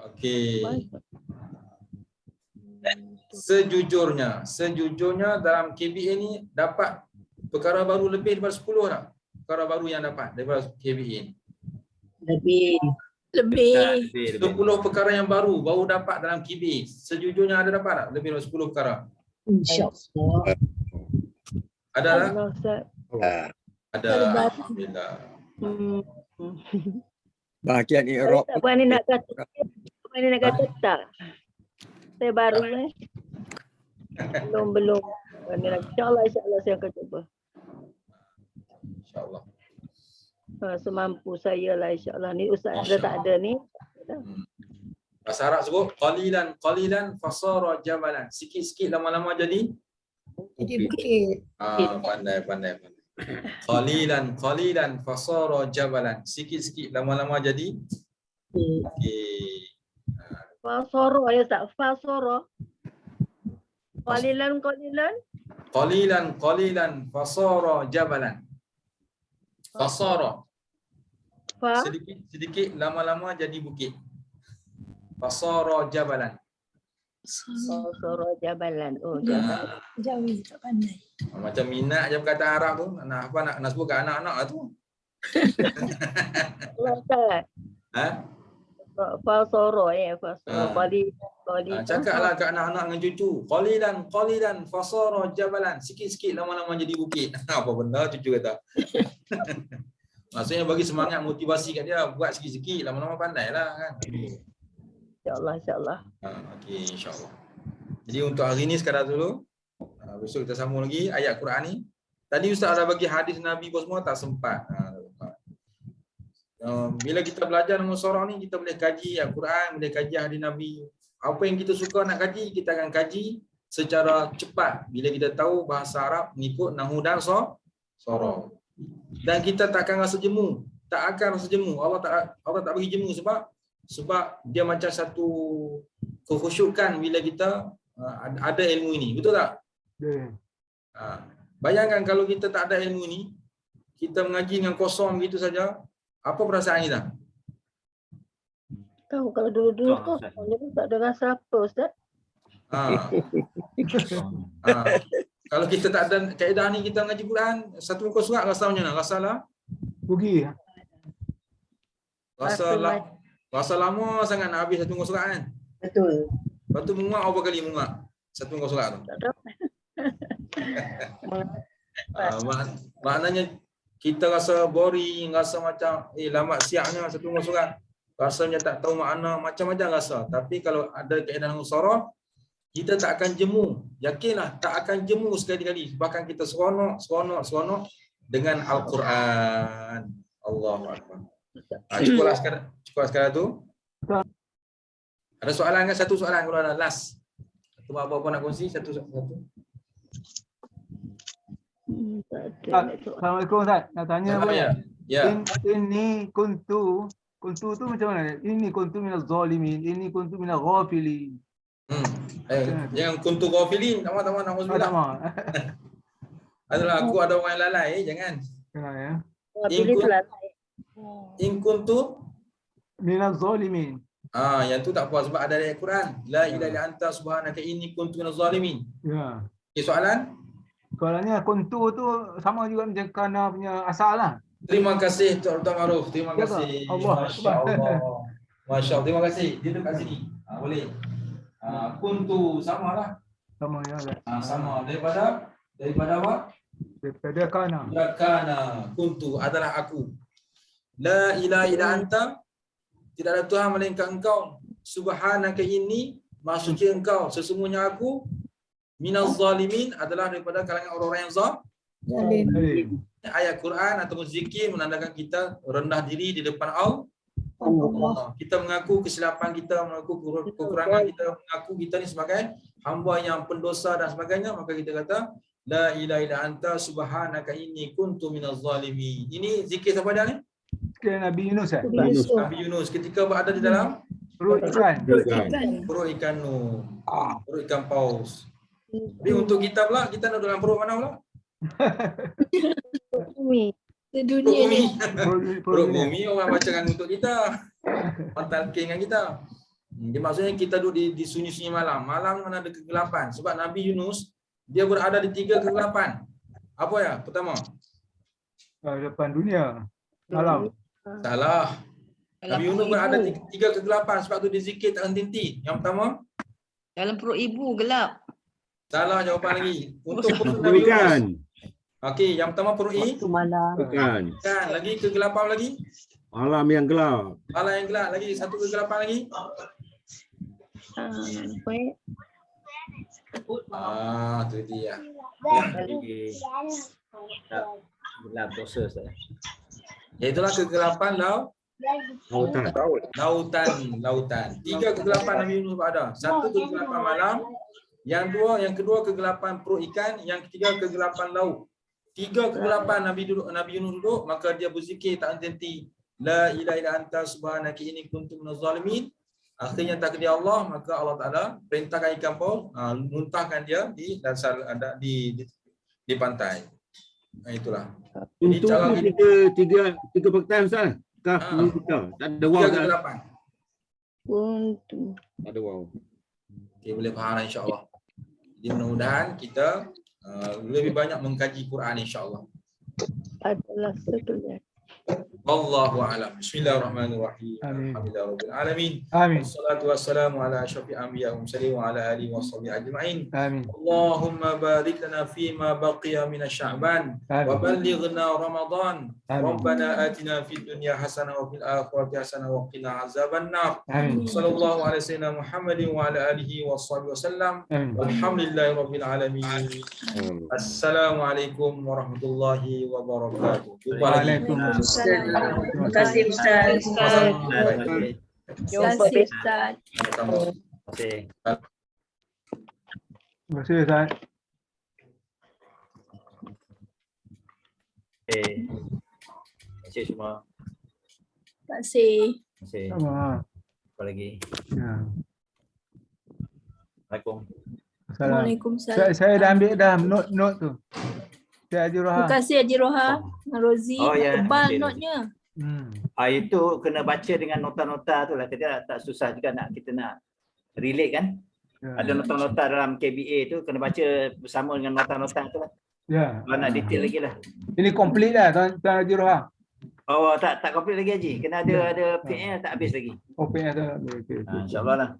Okey. Sejujurnya dalam KBA ni dapat perkara baru lebih daripada 10 tak? Perkara baru yang dapat daripada KBA ni. Lebih. 10 perkara yang baru dapat dalam KBA. Sejujurnya ada dapat tak? Lebih daripada 10 perkara. InsyaAllah. Ada tak? Ada. Alhamdulillah. Bahagian Iraq. Apa ni nak kata tak? Saya baru belum. InsyaAllah saya akan cuba. InsyaAllah. Semampu saya lah insyaAllah. Ni Ustaz dah tak ada ni. Bahasa Arab sebut qalilan fasara jabalan. Sikit-sikit lama-lama jadi bukit. Pandai. Qalilan fasara jabalan. Sikit-sikit lama-lama jadi okey. Fasara ya tak? Fasara. Qalilan fasara jabalan. Fasara. Sedikit lama-lama jadi bukit. Fasara jabalan. Fasara jabalan. Oh, jabalan. Jawi tak pandai. Macam minat je perkataan Arab tu. Nak sebut kat anak-anak tu. Fasara fasara. Cakaplah kat anak-anak dengan cucu. Qalilan fasara jabalan. Sikit-sikit lama-lama jadi bukit. Apa benda cucu kata. Maksudnya bagi semangat motivasi kat dia, buat sikit-sikit lama-lama pandailah kan. InsyaAllah. Okey, insyaAllah. Jadi untuk hari ni sekadar dulu. Besok kita sambung lagi ayat Quran ni. Tadi Ustaz dah bagi hadis Nabi pun semua tak sempat. Bila kita belajar dengan sorang ni, kita boleh kaji Al-Quran, boleh kaji hadis Nabi. Apa yang kita suka nak kaji, kita akan kaji secara cepat. Bila kita tahu bahasa Arab, mengikut nahwu dan sorang. Dan kita tak akan rasa jemu. Tak akan rasa jemu. Allah tak bagi jemu sebab dia macam satu kekhusyukan bila kita ada ilmu ini. Betul tak? Bayangkan kalau kita tak ada ilmu ini, kita mengaji dengan kosong gitu saja, apa perasaan kita? Tahu kalau dulu-dulu kosong jadi tak ada rasa apa Ustaz. Kalau kita tak ada kaedah ni, kita mengaji Quran, satu muka surat rasa macam mana? Rasalah rugi. Rasa lama sangat nak habis satu muka surat kan? Betul. Lepas tu menguap berapa kali menguap satu muka surat tu? Maknanya kita rasa boring, rasa macam lambat siapnya satu muka surat. Rasanya tak tahu makna, macam-macam rasa. Tapi kalau ada kaedah musyawarah, kita tak akan jemu. Yakinlah tak akan jemu sekali-kali. Bahkan kita seronok dengan Al-Quran. Allahu Akbar. Cukuplah sekarang tu. Ada soalan kan? Satu soalan kalau ada last. Atau apa-apa nak kongsi? Satu. Assalamualaikum Ustaz. Nak tanya apa ya? Ini kuntu tu macam mana? Ini kuntu minaz zalimin, ini kuntu minal ghafilin. Yang kuntu ghafilin, tama nauzubillah. Adalah aku ada orang yang lalai, jangan. Ya. In kuntu minaz zalimin. Yang tu tak apa sebab ada ayat Quran. La ilaha illa anta subhanaka inni kuntu minaz zalimin. Ya. Okay, soalan? Soalannya kuntu tu sama juga macam kana punya asal lah. Terima kasih Dr. Maruf. Terima Ya, kasih. Allah. Masya Allah. Masya Allah. Terima kasih. Dia dekat sini. Boleh. Kuntu sama lah. Sama ya. Sama. Daripada apa? Daripada kana. Kana. Kuntu adalah aku. La ilaha illa anta. Tidak ada Tuhan melainkan engkau. Subhanaka inni. Maksudnya engkau. Sesungguhnya aku. Minaz zalimin adalah daripada kalangan orang-orang yang zalim. Ayat Quran atau zikir menandakan kita rendah diri di depan Allah. Kita mengaku kesilapan kita, mengaku kekurangan kita, mengaku kita ni sebagai hamba yang pendosa dan sebagainya, maka kita kata la ilaha illa anta subhanaka inni kuntu minaz zalimin. Ini zikir siapa dia ni? Zikir Nabi Yunus. Nabi Yunus ketika berada di dalam perut ikan. Perut ikan paus. Tapi untuk kita pula, kita nak dalam perut mana pula? Bumi. Dunia ni. Perut bumi orang bacakan untuk kita. Talqin dengan kita. Dia maksudnya kita duduk di sunyi-sunyi malam. Malam mana ada kegelapan. Sebab Nabi Yunus, dia berada di 3 kegelapan. Apa ya? Pertama. Depan dunia. Malam. Salah. Nabi Yunus berada di 3 kegelapan. Sebab tu dia zikir tak henti-henti. Yang pertama. Dalam perut ibu gelap. Salah jawapan lagi. Untuk perut Nabi Yunus. Okey, yang pertama perut malam. Bukan. Kan, lagi kegelapan lagi. Malam yang gelap. Malam yang gelap lagi, satu kegelapan lagi. Tu dia. Gelap dosa Ustaz. Iaitulah kegelapan lautan. 3 kegelapan Nabi Yunus ada. Satu kegelapan malam, yang kedua kegelapan perut ikan, yang ketiga kegelapan laut. 3 kegelapan Nabi Yunus duduk, maka dia berzikir tak henti. La ilaha illa anta subhanaka inni kuntu minaz zalimin. Akhirnya takdir Allah, maka Allah Taala perintahkan ikan paus muntahkan dia di dasar di pantai. Itulah. Untuk tiga perkataan Ustaz. Kaf kita. Tak ada waw kan? Kuntu. Tak ada waw. Okey, boleh faham insya-Allah. Jadi mudah-mudahan kita lebih banyak mengkaji Quran insya-Allah. Adalah setuju. Wallahu a'lam. Bismillahirrahmanirrahim. Alhamdulillahirabbil alamin. Amin. Wassalatu wassalamu ala asyrafil anbiya'i wal mursalin wa ala alihi washabihi ajma'in. Amin. Allahumma barik lana fi ma baqiya min asy-sya'ban wa ballighna ramadan. Rabbana atina fid dunya hasanah wa fil akhirati hasanah wa qina azabannar. Sallallahu alaihi wasallam Muhammadin wa ala alihi washabihi wasallam. Walhamdulillahirabbil alamin. Assalamualaikum warahmatullahi wabarakatuh. Waalaikumsalam. Terima kasih Ustaz. Terima kasih Ustaz. Terima kasih Ustaz. Terima kasih semua. Terima kasih. Terima kasih. Apa lagi? Ya. Assalamualaikum. Waalaikumsalam. Saya dah ambil dah note tu. Saya Haji Roha. Terima kasih Haji Roha. Rozi. Ya. Tebal note-nya. Itu kena baca dengan nota-nota tu lah. Kita tak susah juga kita nak relate kan. Ya. Ada nota-nota dalam KBA tu kena baca bersama dengan nota-nota tu lah. Ya. Kalau nak detail lagi lah. Ini complete dah Tuan Haji Roha. Tak complete lagi Haji. Kena ada PN tak habis lagi. PN tak habis. InsyaAllah lah.